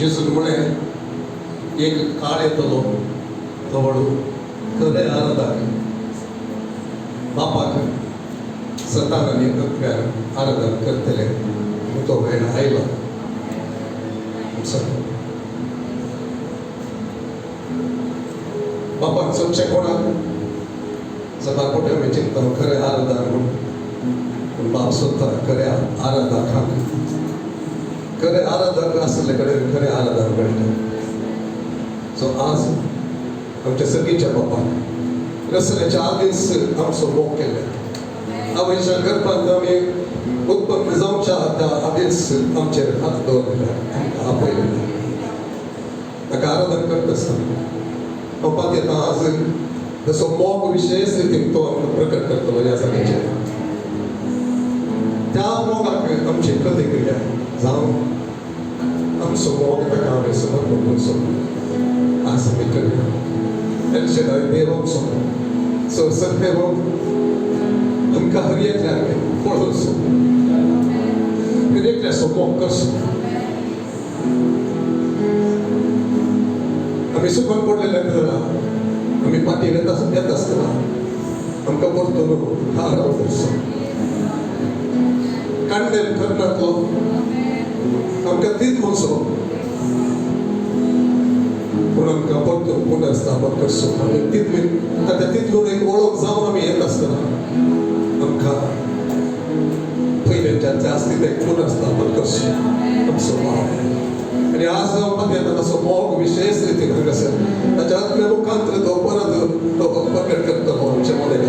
जिसून म्हळें एक काळ येतलो तो व्हडू खरें आराधक बापाक सतान आनी एकट्यान आराधन करतले तो वेळ आयलो. बापाक चडशे कोणाक सकाळ पोटे आमी चिंतता खरें आराधन म्हूण, पूण बाप सोदता खरें आराधकांक. खरें आराधक आसले कडेन खरें आराधन मेळटा. सो आज आमच्या सगळीच्या बापाक रसल्याच्या आदींच आमचो मोग केले. आवयच्या गर्भांत आमी उत्पन्न जावच्या आदींच आमचेर हात दवरलेला, आमकां आपयलेला. ताका आराधन करता आसतना बापाक येता आज जसो मोग विशेष रितीन तो आमकां प्रकट करतलो ह्या जाग्याचेर. त्या मोगाक आमची प्रतिक्रिया जावं आमचो मोग ताका आमी समर्पण करचो आज आमी करया. एलशेदाय देव आमचो सर्वसर देव आमकां हर एकल्याक पळोवचो, हर एकल्याचो मोग करचो. आमी सुखन पडलेले जाल्यार आमी पाटीर येता आसतना आमकां परतून हाराव करचो. कांडेल कर्णांतलो आमकां तीच म्हणचो, पूण आमकां परतून पुनर्स्थापन करचो. आमी तितून एक वळख जावन आमी येता आसतना आमकां पयलेंच्या जास्तीत एक पुनर्स्थापन करचो आमचो भाव. आनी आज जावपाक येता ताचो मोग विशेष रितीन हांगासर ताच्या आत्म्या मुखांतर तो परत तो प्रकट करतलो आमच्या मनाक.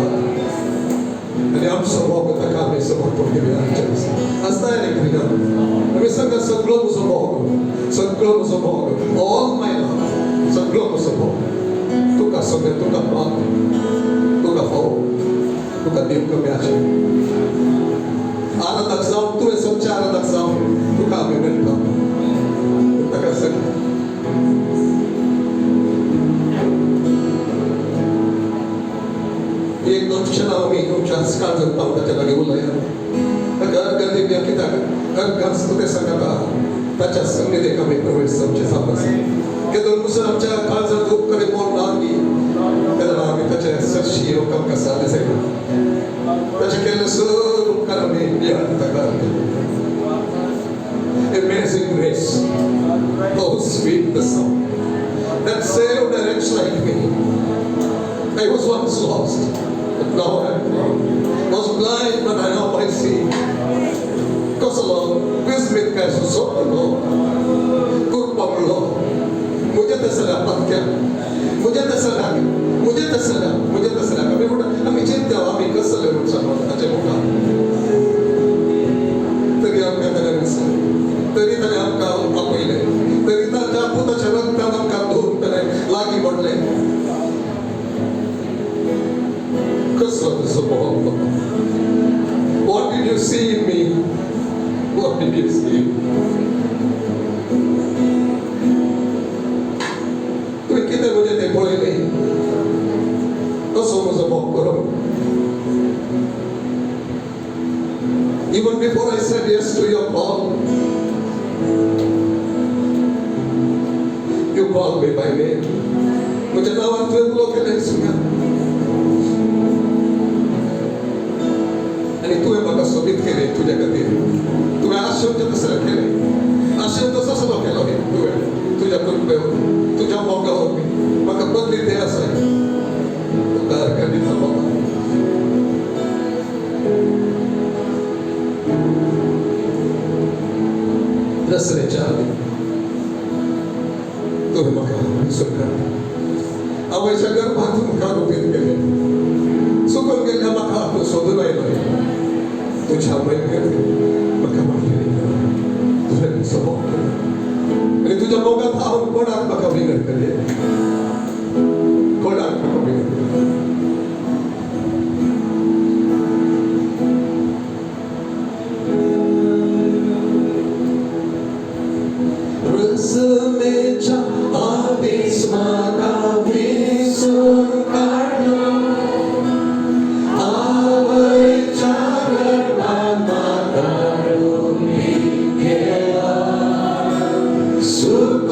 आनी आमचो मोग ताका आमी समर्पण केल्या आमच्या दिसा. आज तयारी करिया आमी सांगा सगळो म्हजो मोग, सगळो म्हजो मोग, ऑल माय लव, सगळो म्हजो मोग तुका सगळें, तुका बाप, तुका फावो, तुका देव कम्याचे आराधक जावन तुवें सच्चे आराधक जावन तुका आमी मेळटा. ताका सांग एक दोन क्षणां आमी आमच्या काळजांत पावून ताच्या लागीं उलया. ताका अर्घ दिवया, कित्याक अर्घांच तुवें सांगता ताच्या सन्निधीक आमी प्रवेश जावचे जावपास. केदोन मुसर आमच्या काळजांत दूख कडेन कोण नागी तेन्ना आमी ताचे सरशी लोक आमकां सादे जायना. ताचे केल्ले सगळे उपकार आमी याद ताका. Amazing grace, how sweet the sound that saved a wretch like me. I was once lost, but now I am found. Was blind, but now I see. कसलो विस्मित काय सुचवलो, कुरपलो, मुझे तसला पक्क्या, मुझे तसला आमी म्हणटा आमी चिंत्या आमी कसले म्हूण सांगता ताचे मुखार. तरी आमकां ताणें विसरले, तरी ताणें आमकां आपयले, तरी ताच्या पुताच्या रक्तान आमकां धुवन ताणें लागीं मोडले. कसलो तुजो मोग बाबा. What did you see in me? What did you see? तुवें कितें म्हजें तें पळयलें, कसो म्हजो मोग करो. Even before I said yes to your call, you called me by name. म्हज्या नांवान तुवें उलो केलें सुम्या. आनी तुवें म्हाका सोबीत केलें तुज्या खातीर. तुवें आशेवचें तसलें केलें, आशेव तसलो केलो तुवें तुज्या कृपेन, तुज्या मोगा वरवीं म्हाका बदली दे आसाय. तुका अर्घ दिता बाबा. रसल्याच्या आदी तुवें म्हाका सुखार आवयच्या गर्भांत म्हाका रुपीत केलें. चुकून गेल्ल्या म्हाका तूं सोदून आयलो. तुज्या मैत्रीन म्हाका मागलेली तुवें म्हजो मोग केलो. आनी तुज्या मोगांत हांव कोणाक म्हाका विनर केलें, कोणाक म्हाका विनर केलें. रसल्याच्या आदींच म्हाका विसरून काडलो. आवयच्या गर्भांत म्हाका रुपीत केला. सुख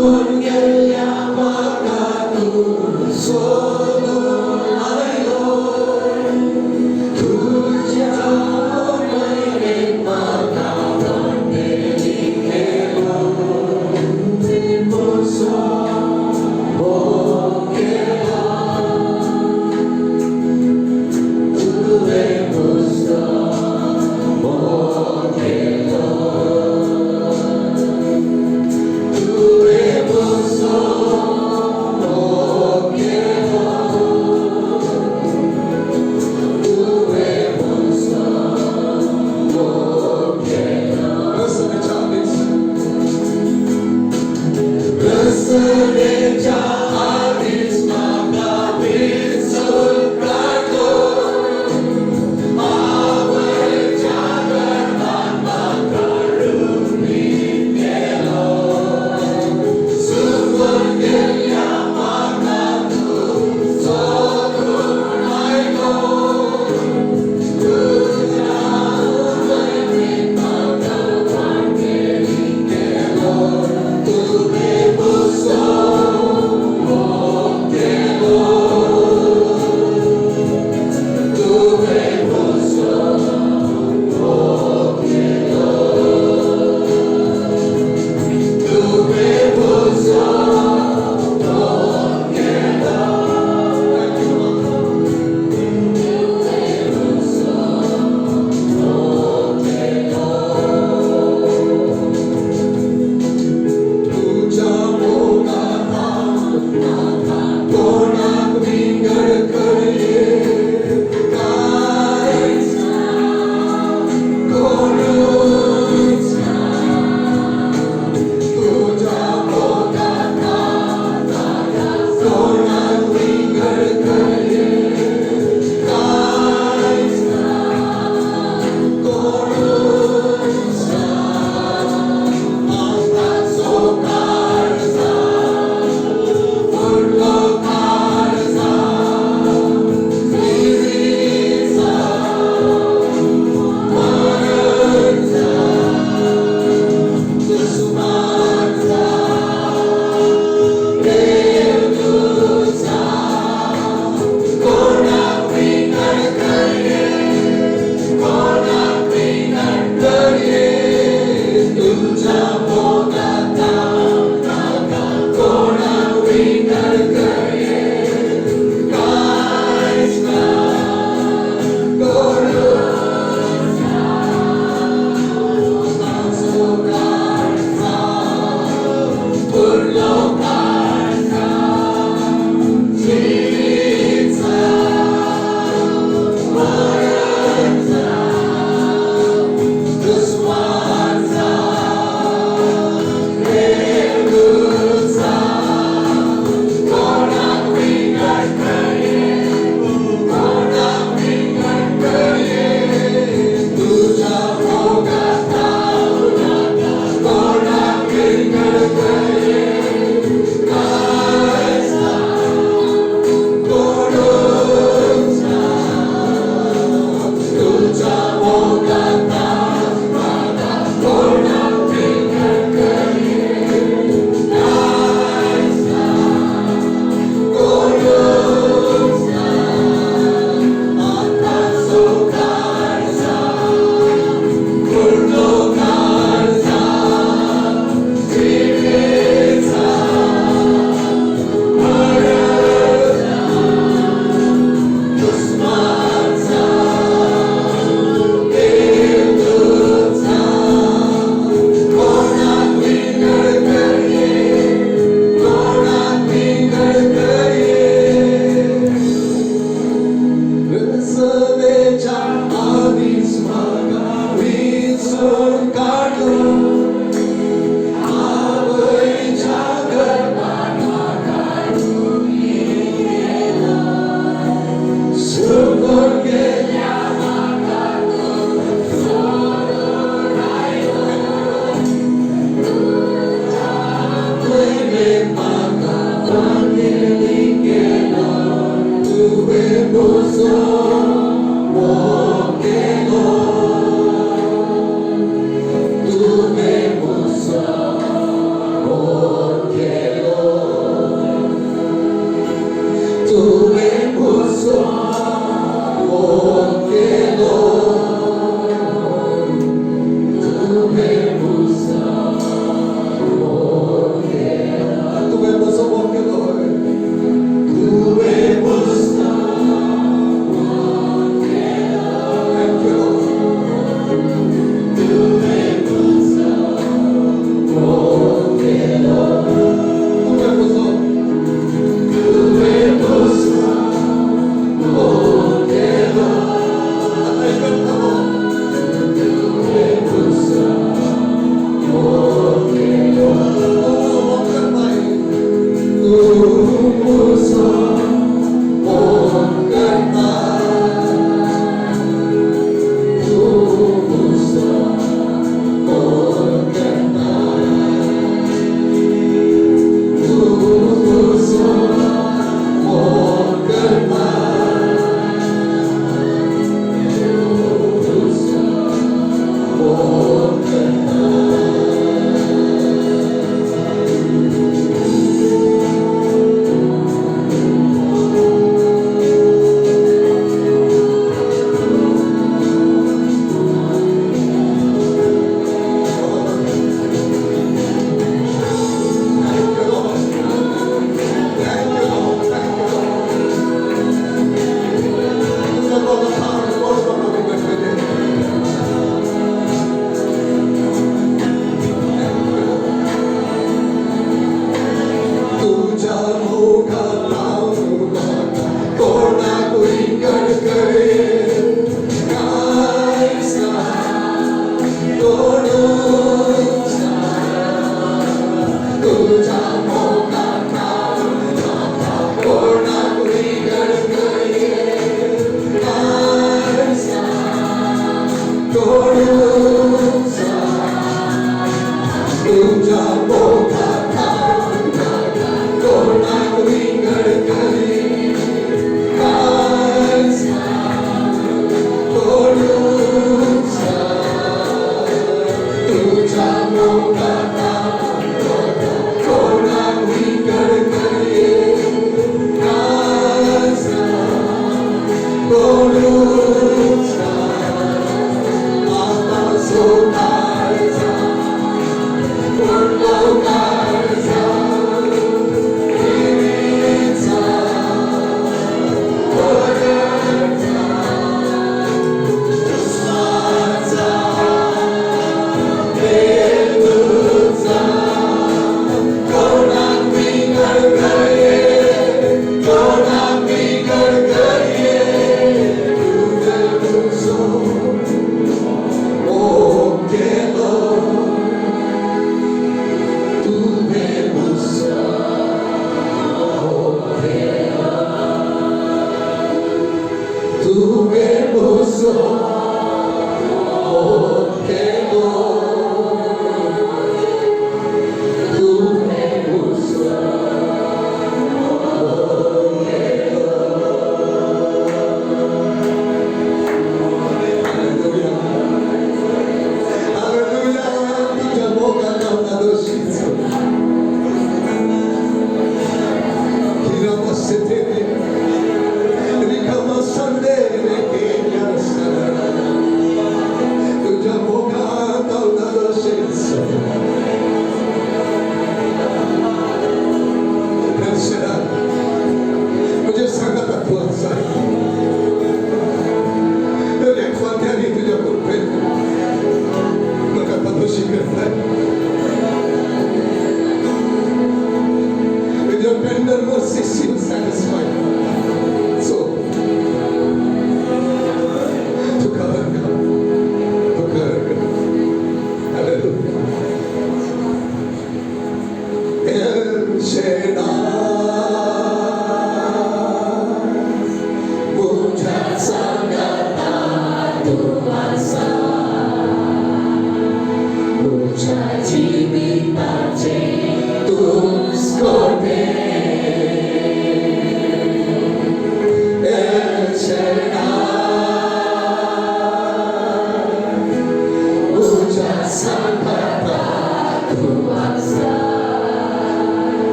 Tuvemos amor que doy.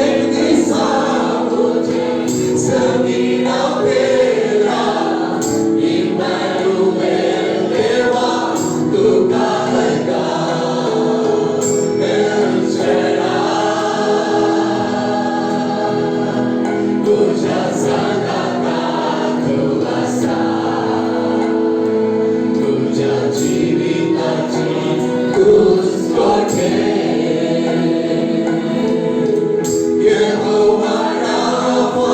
एक दिशा मुझे जमीन तेरा इम्मानुएल देवा तू कहेगा एल शडाई तुझ्या संगाता तुझा तुझ्या जीविताची तूच कोठे यहोवा राफा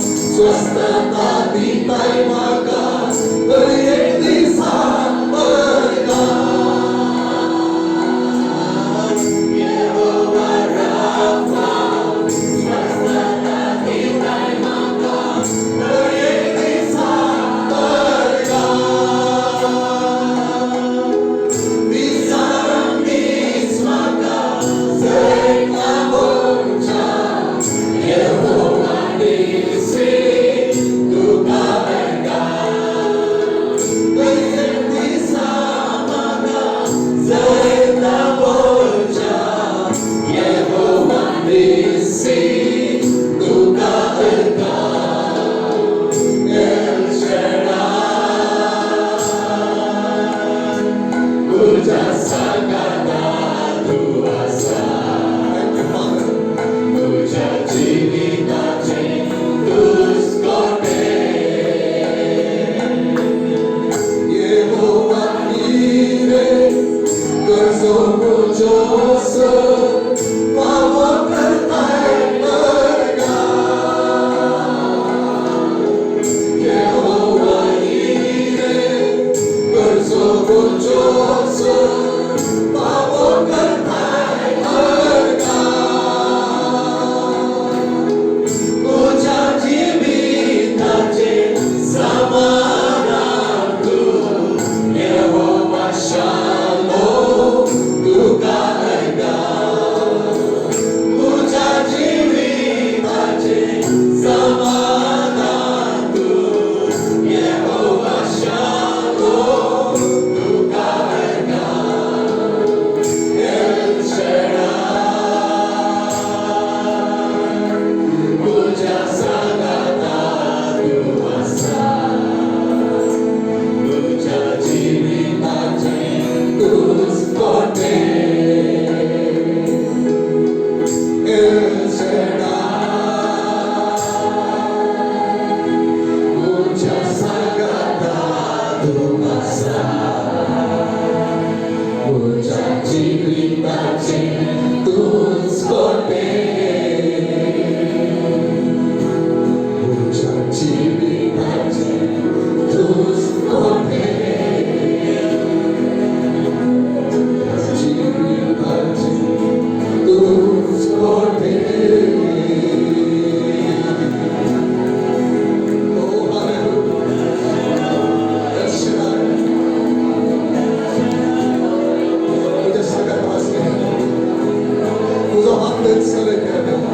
स्वस्थता दिताय मागा तर एक दिसा बरगा यहोवा राफा स्वस्थता दिताय मागा तर एक दिसा बरगा विसारंगीस मागा जैना बोलचा यहोवा निसे तू कहेगा एक दिशा मागा जैना बोलचा यहोवा निसे तू कहेगा एल शडाई तुझ्या संगाता तू असा तुझ्या जीविताचे तूच कोठे यहोवा नीरे कर्जो मुझोस पावो करताय बरगा यहोवा नीरे कर्जो मुझोस पावो करताय बरगा तुझ्या जीविताचे समाधान तू यहोवा शालोम तू कहेगा तुझ्या जीविताचे समाधान तू यहोवा शालोम तू कहेगा एल शडाई तुझ्या संगाता तू असा तुझ्या जीविताचे तूच कोठे एल शडाई तुझ्या संगाता तू असा तुझ्या जीविताचे तूच कोठे तुझ्या जीविताचे तूच कोठे जीविताचे तूच कोठे ओ हालेलुया एल शडाई तुझ्या संगात वाचले तुझा हात देत सगळे देवा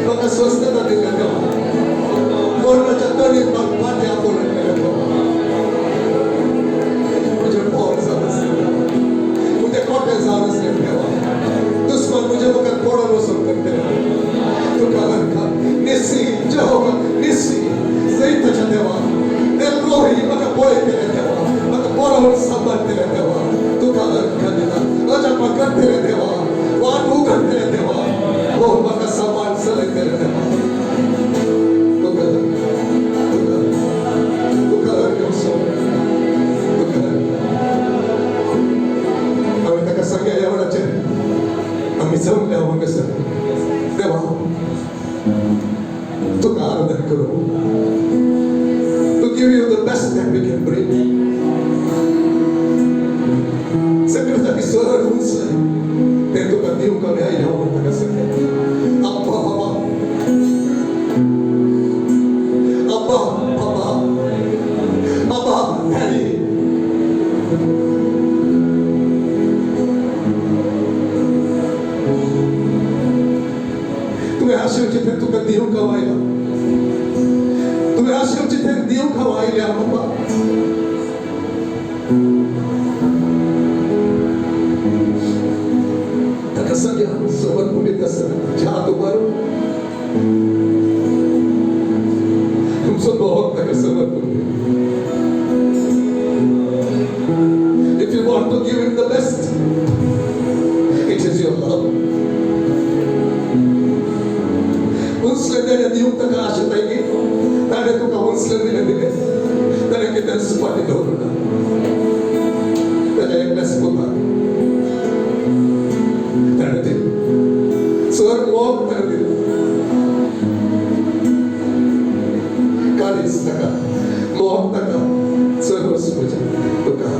बघा स्वस्थता दिल्या देवा मरणाच्या तळीत पाठी आपण मुझे पोर जाऊन मुझे कोठे जाऊन देवा दुश्मन मुझे मगर पोड़न वसूल करते तू कालन का निसी जेहोवा निसी जैताच्या देवा एल रोही मग पोळे केले देवा मग पोरावर सांभाळ दिले देवा तू कालन का दिला अजा पकडते रे देवा वाट उघडते रे देवा हो मग सांभाळ सलग दिले देवा तू कालन घेऊन तू कालन आम्ही त्या सगळ्या एवढाचे आम्ही जमल्या मग सर देवा तुका आराधना करू to give you the best that we can bring सगळ्यासाठी सरळ उंच ते तुका देऊ का नाही ह्या म्हणता का सगळ्या अप्पा बाबा अप्पा बाबा बाबा डॅडी तुम्ही आशीर्वाद तुका देऊ का व्हायला तुम्ही आशीर्वाद देऊ का व्हायला बाबा कसं dia seperti jatuh baru semua tak seperti. If you want to give him the best, it is your love. Unsle dene niयुक्त का आशा ताई तारे तो का उnsle दिले दिले तारे के दस पाटे लोग ना तारे एक बस बोला तारे दिल स्वर्ग वॉक तारे दिल कालिस तका मोह तका स्वर्ग सुबह तो का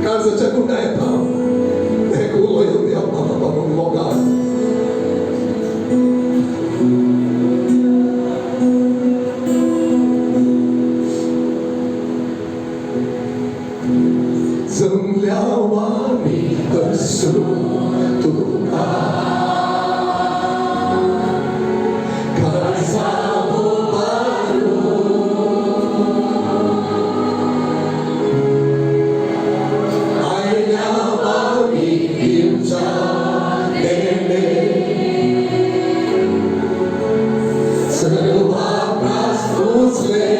काल से चकुंडा है था एक वो लोग दिया पापा Moga Землявами досу тука казалу бару айнявами имча дене срва празднусле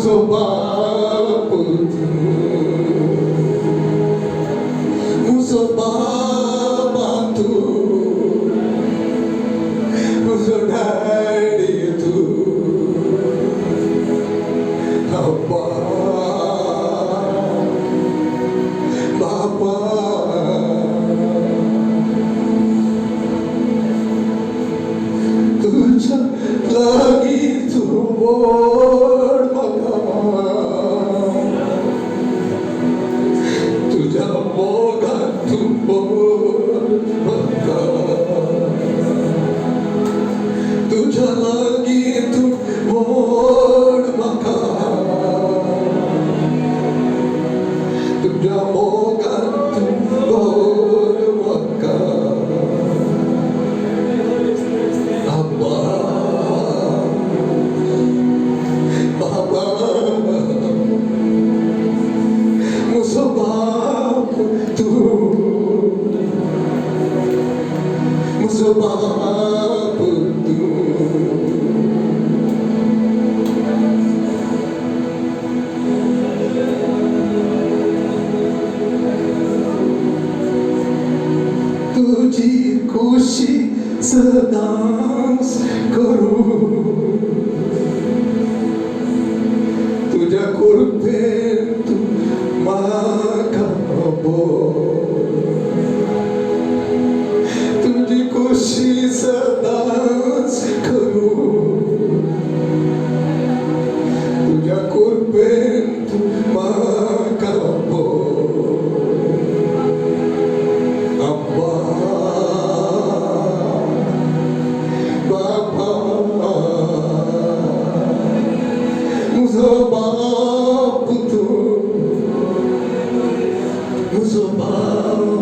Muzo babu tu, muzo baba tu, muzo daddy tu, Abba, Baba. तुझ्या लागी तू बोल बघा, तुझ्या मोगा तू बोल बघा, तुझ्या लागी तू बोल बघा, तुझ्या मोगा तू बोल बघा. Abba, Baba, muzo babu tu, muzo babu tu. तुझी खुशी सदाच करू, तुझ्या कृपेत मागा तुझी खुशी सदाच करू, तुझ्या कृपेत मागा अब्बा, muzo babu tu, muzo babu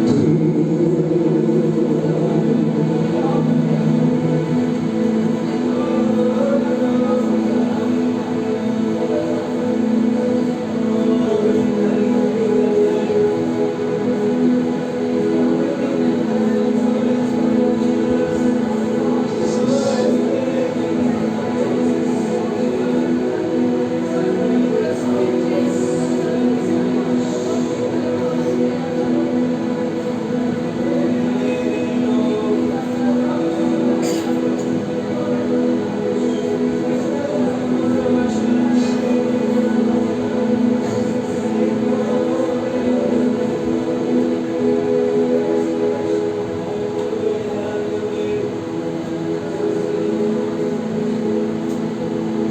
tu.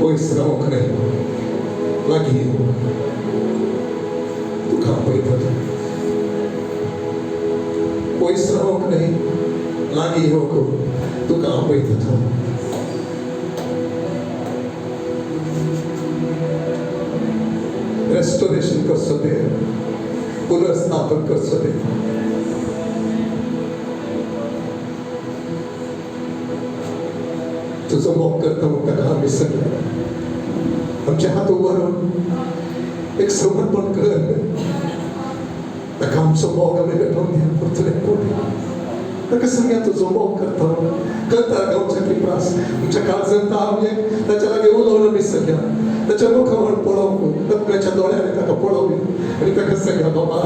परिश्रम करे lagi tu kapai tadi परिश्रम करे lagi hoko tu kapai tadi restoration कर सकते पुनर्स्थापन कर सकते तुझं मौक करता हूँ का काम विसरलं आमच्या हात उभारून एक समर्पण कर नका आमचं मौक आम्ही भेटून घ्या पुढचं पोटी नका सांगा तुझं मौक करता करता गावच्या किप्रास तुमच्या काळजात आम्ही त्याच्या लागे उलवलं विसरल्या त्याच्या मुखावर पळवू त्याच्या डोळ्याने त्याला पळवली आणि त्याला सांगा बाबा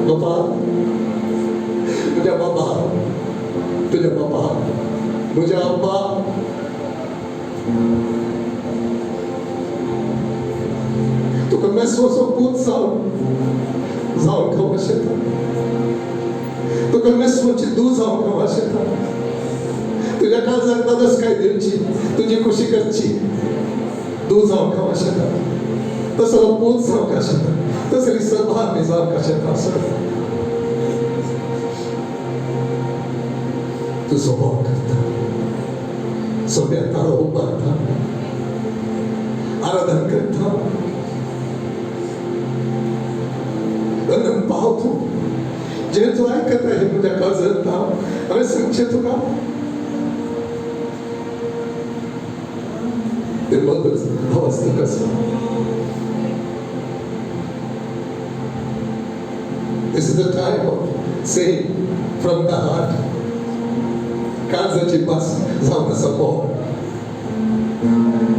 बाबा तुझ्या बाबा तुझ्या बाबा तुझ्या अब्बा तुका mesmo pulsão zaun kawasheta तुका mesmo ci duzão kawasheta तुझ्या काळजात दादच काय द्यायची तुझी खुशी करची दुजाव कवाशता तसं पोचव कशात तसं सहभाग निजाव कशात असं तू स्वभाव करता सोब्याताला उभारता आराधन करता अनंत पावतो जे तू ऐकत आहे तुझ्या काळजात अरे सांगचे तुला the mother's house the castle. This is the time of saying from the heart. Kazachi bas zauna sabor.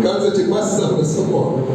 काळजाची पाच सहा समोर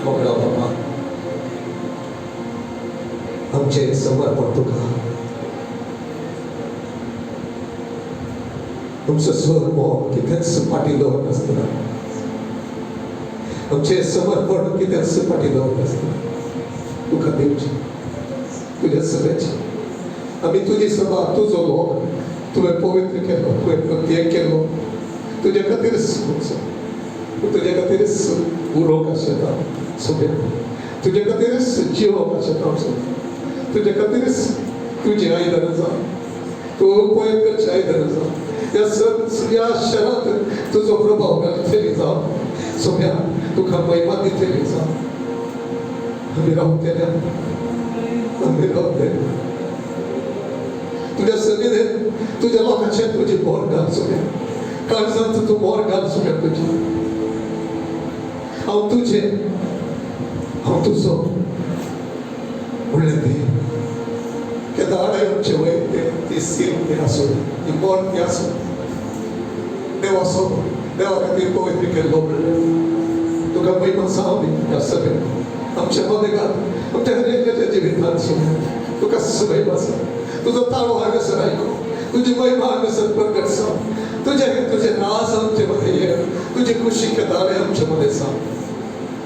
मोकळा बाबा आमचे समर्पण तुका तुमचं स्वर मोह कितेंच सपाटी दवरत नासतना आमचे समर्पण कितेंच सपाटी दवरत नासतना तुका दिवचे तुझ्या सगळ्याचे आम्ही तुझी सभा तुझो लोक तुवें पवित्र केलो तुवें प्रत्येक केलो तुझ्या खातीरच तुझ्या खातीरच उरोवंक आशेता सोबे तुझ्या खातीरच जिवोवंक आशेता तुझ्या खातीरच तुझी आयदनां जावं तूं उपयोग करची आयदनां जावं या शहरात तुझो प्रभाव घालतली जावं सोम्या तुका महिमा दितली जावं आम्ही रावतल्या तुझ्या सन्निधीत तुझ्या लोकांचे तुझी मोर घाल सोम्या काळजांत तू मोर घाल सोम्या तुझी हांव तुजो म्हणलें ती केदार आमचे वय ती सील ती आसूं ती मोर ती आसूं देवा खातीर पवित्र केल्लो म्हणलें तुका महिमा जावं ह्या सगळ्यांक आमच्या मध्ये घाल आमच्या हर एकल्याच्या जिवितांत सोम्या तुका महिमा जावं तुजो ताळो हांगासर आयको तुझी महिमा हांगासर प्रकट जावं तुझे नाच आमचे मध्ये ये तुझी खुशी केदार आमच्या मध्ये जावं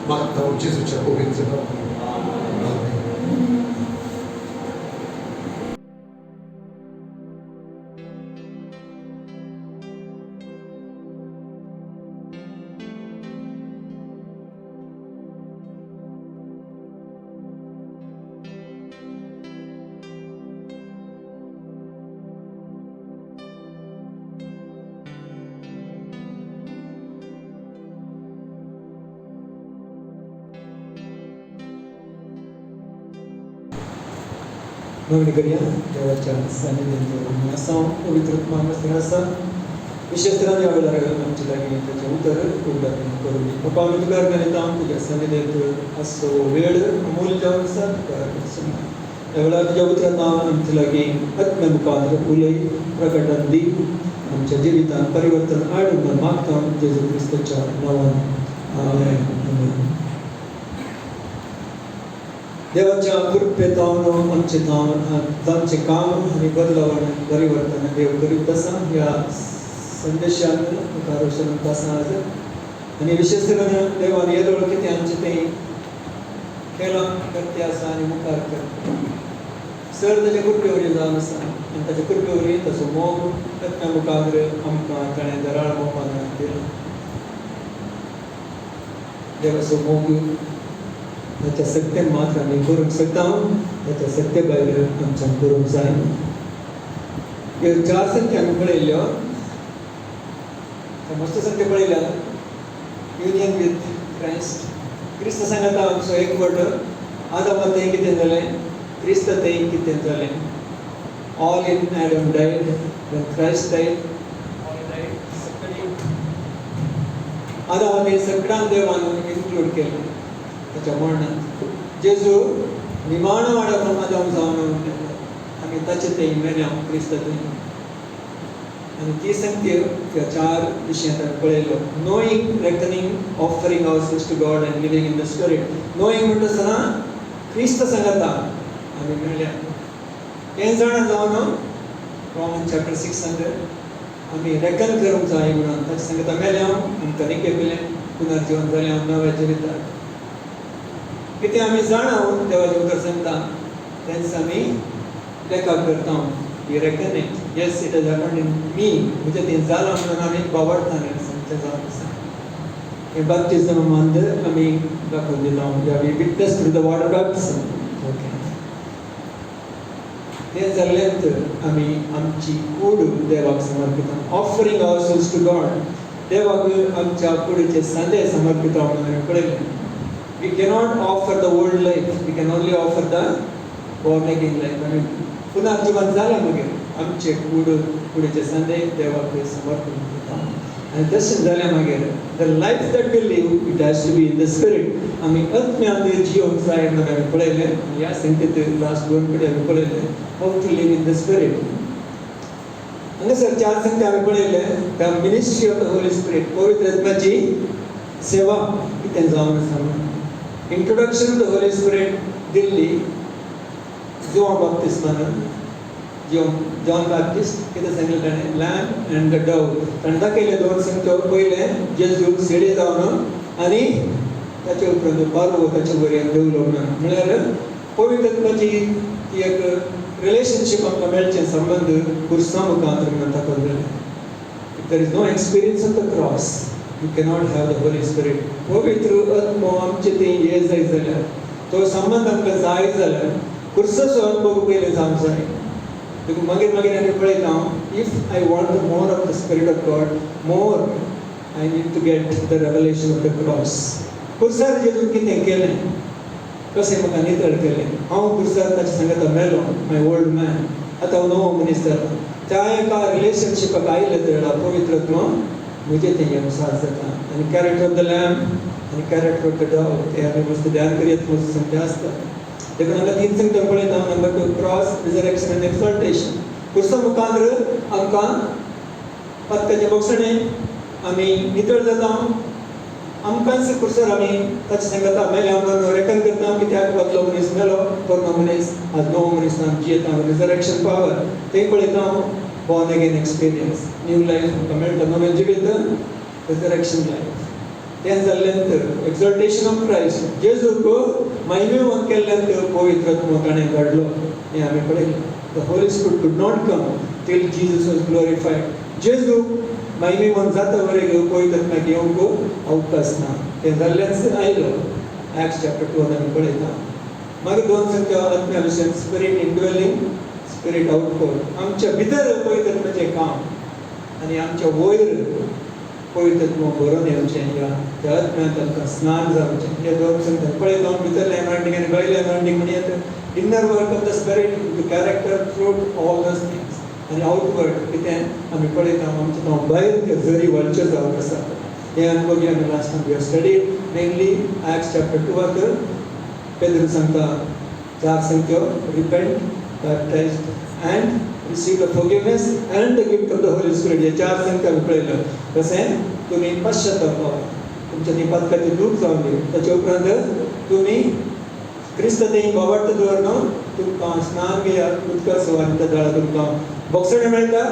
मागता हांव जेजूच्या पवित्र नांवान मागणी करूया देवाच्या सानिध्यात असा पवित्र मानस असा विशेषतः या वेळेला आमची लागली त्याचे उत्तर उद्घाटन करून पप्पा आम्ही तुका घालता तुझ्या सानिध्यात असो वेळ अमूल्य आसा तुका त्या वेळा तुझ्या उतरात आमची लागी आत्म्य मुखांतर उलय प्रकटन दी आमच्या जिवितांत परिवर्तन हाडून मागता जेजू क्रिस्ताच्या नावान आमेन. देवाच्या कृपेतावन आमचे तांचे काम आणि बदलावण परिवर्तन देव करीत आसा ह्या संदेशान मुखार आसा आणि विशेष करून देवान येदोळ कितें आमचे तें केलां करते आसा आनी मुखार करता सर ताच्या कृपेवरी जावन आसा आनी ताच्या कृपेवरी ताचो मोग रत्ना मुखार आमकां ताणें दराळ मोगान दिला देवाचो मोग त्याच्या सत्य मात्र आम्ही करूंक शकता त्याच्या सत्य भायर आमच्यान करूंक जाय. ह्यो 4 संख्या आमी पळयल्यो मस्त संख्या पळयल्या युनियन विथ क्रायस्ट क्रिस्त सांगता आमचो एकवट आदामात तें कितें जालें क्रिस्त तें कितें जालें all in Adam died when Christ died all died सगळी आदामात सगळ्यांक देवान इन्क्लूड केलें त्याच्या मरणात जेजू निमाण वाडप आदाम जावन आमी ताचे ते मेल्या क्रिस्तांत आनी ती संख्या त्या 4 विशयांत पळयलो knowing reckoning offering ourselves to God and living in the spirit knowing म्हणटा आसतना क्रिस्त सांगता आमी मेल्या हें जाणा जावन रोमन चॅप्टर 6 आमी रेकन करूंक जाय म्हणून ताचे सांगता मेल्या आमकां निकेपिलें पुनर्जीवन जालें नव्या जिविताक कितें आमी जाणाव देवाचें उतर सांगता तेंच आमी लेखा करता ही reconnect yes it is happened in me म्हणजे तें जालां म्हणून आमी बावडटाले तें जावन आसा हें बॅप्टिजम मांद आमी दाखोवन दिता म्हणजे आमी witness to the water baptism okay तें जाल्लेंत आमी आमची कूड देवाक समर्पिता ऑफरिंग आवरसेल्स टू गॉड देवाक आमच्या कुडीचे सांदे समर्पिता म्हणून आमी पळयलें we cannot offer the old life we can only offer the born again life आणि पुनर्जीवन झालं मागीर आमचे कुडीचे संदेह देवाक समर्पण करता आणि तशें जालें मागीर the life that we live it has to be in the spirit आमी आत्म्यान जियोंक जाय म्हणून आमी पळयलें ह्या संख्येंत लास्ट 2 कडेन आमी पळयलें how to live in the spirit हांगासर 4 संख्या आमी पळयलें the ministry of the Holy Spirit पवित्र आत्म्याची सेवा कितें जावन आसा introduction to the Holy Spirit दिल्ली जॉन बॅप्टिस्टान जॉन बॅप्टिस्ट कितें सांगलें ताणें लॅम्प एंड द डव ताणें दाखयले दोन संगत्यो पयलें जेजू सेडे जावन आनी ताचे उपरांत बारवो ताचे वयर देवलो म्हळ्यार पवित्रत्वाची ती एक रिलेशनशीप आमकां मेळचें संबंद खुर्सा मुखांतर म्हणून दाखयलें. If there is no experience of the cross you cannot have the Holy Spirit. पवित्र आत्मो आमचे ते हे जाय जाल्यार तो संबंध आमकां जाय जाल्यार खुर्साचो अनुभव पयलें जावंक जाय. देखून मागीर मागीर आमी पळयता if I want the more of the spirit of God more I need to get the revelation of the cross. खुर्सार जेजून कितें केलें कशें म्हाका नितळ केलें. हांव खुर्सार ताचे सांगता मेलो माय ओल्ड मॅन आतां हांव नवो मनीस जाला. त्या एका रिलेशनशिपाक आयले तेन्ना पवित्र आत्मा म्हजें तें साथ जाता. आनी कॅरेक्टर ऑफ द लॅम्प आनी कॅरेक्टर ऑफ द डव ते आमी मस्त ध्यान करीत मस्त संख्य आसता. देखून हांगा तीन संख्या पळयता. नंबर 2 क्रॉस रिजरेक्शन आनी एक्सॉल्टेशन. खुर्सा मुखांतर आमकां पत्काचें बक्षणें आमी नितळ जाता. आमकांच खुर्सार आमी ताचे सांगता मेले आमकां रेकन करता कित्याक वतलो मनीस मेलो पोरनो मनीस आज नवो मनीस आमी जियेता. रिजरेक्शन पावर ते पळयता. Born again experience new life आमकां मेळटा नवें जिवीत रिजरेक्शन लायफ. तें जाल्ले नंतर एक्सॉल्टेशन ऑफ क्रायस्ट जेजूक महिमेवन केल्ले नंतर पवित्र आत्मो ताणें धाडलो हें आमी पळयलें. The Holy Spirit could not come till Jesus was glorified. जेजूक महिमेवन जाता वरेक पवित्र आत्म्याक येवंक अवकाश ना. तें जाल्लेच आयलो. एक्ट्स चॅप्टर 2 आमी पळयता. मागीर दोन संख्या आत्म्या विशयी स्पिरीट इनड्वेलिंग स्पिरीट आउटपोर. आमच्या भितर पवित्र आत्म्याचें काम आनी आमच्या वयर पवित्र आत्मो भरून येवचें या त्या आत्म्यांत आमकां स्नान जावचें. हे दोन संख्या पळयता. भितरलें एनॉयंटींग आनी भायलें एनॉयंटींग म्हणून येता. Inner work of the spirit the character fruit all those things आनी आउटवर्ड कितें आमी पळयता आमचें हांव भायर ते जरी वळचे जावंक आसा. हे अनुभव आमी last time we have studied mainly Acts chapter 2 पेद्रू सांगता 4 संख्यो repent baptised and receive the forgiveness and the gift of the Holy Spirit. हे 4 संख्या आमी पळयल्यो. कशें तुमी पश्चाताप पावप तुमच्या निपातकाचें दूख जावन दी. ताचे उपरांत तुमी क्रिस्त देही बाबार्थ दवरन तुमकां स्नान घेयात उदका सुवारीच्या जळार तुमकां बक्षणें मेळटा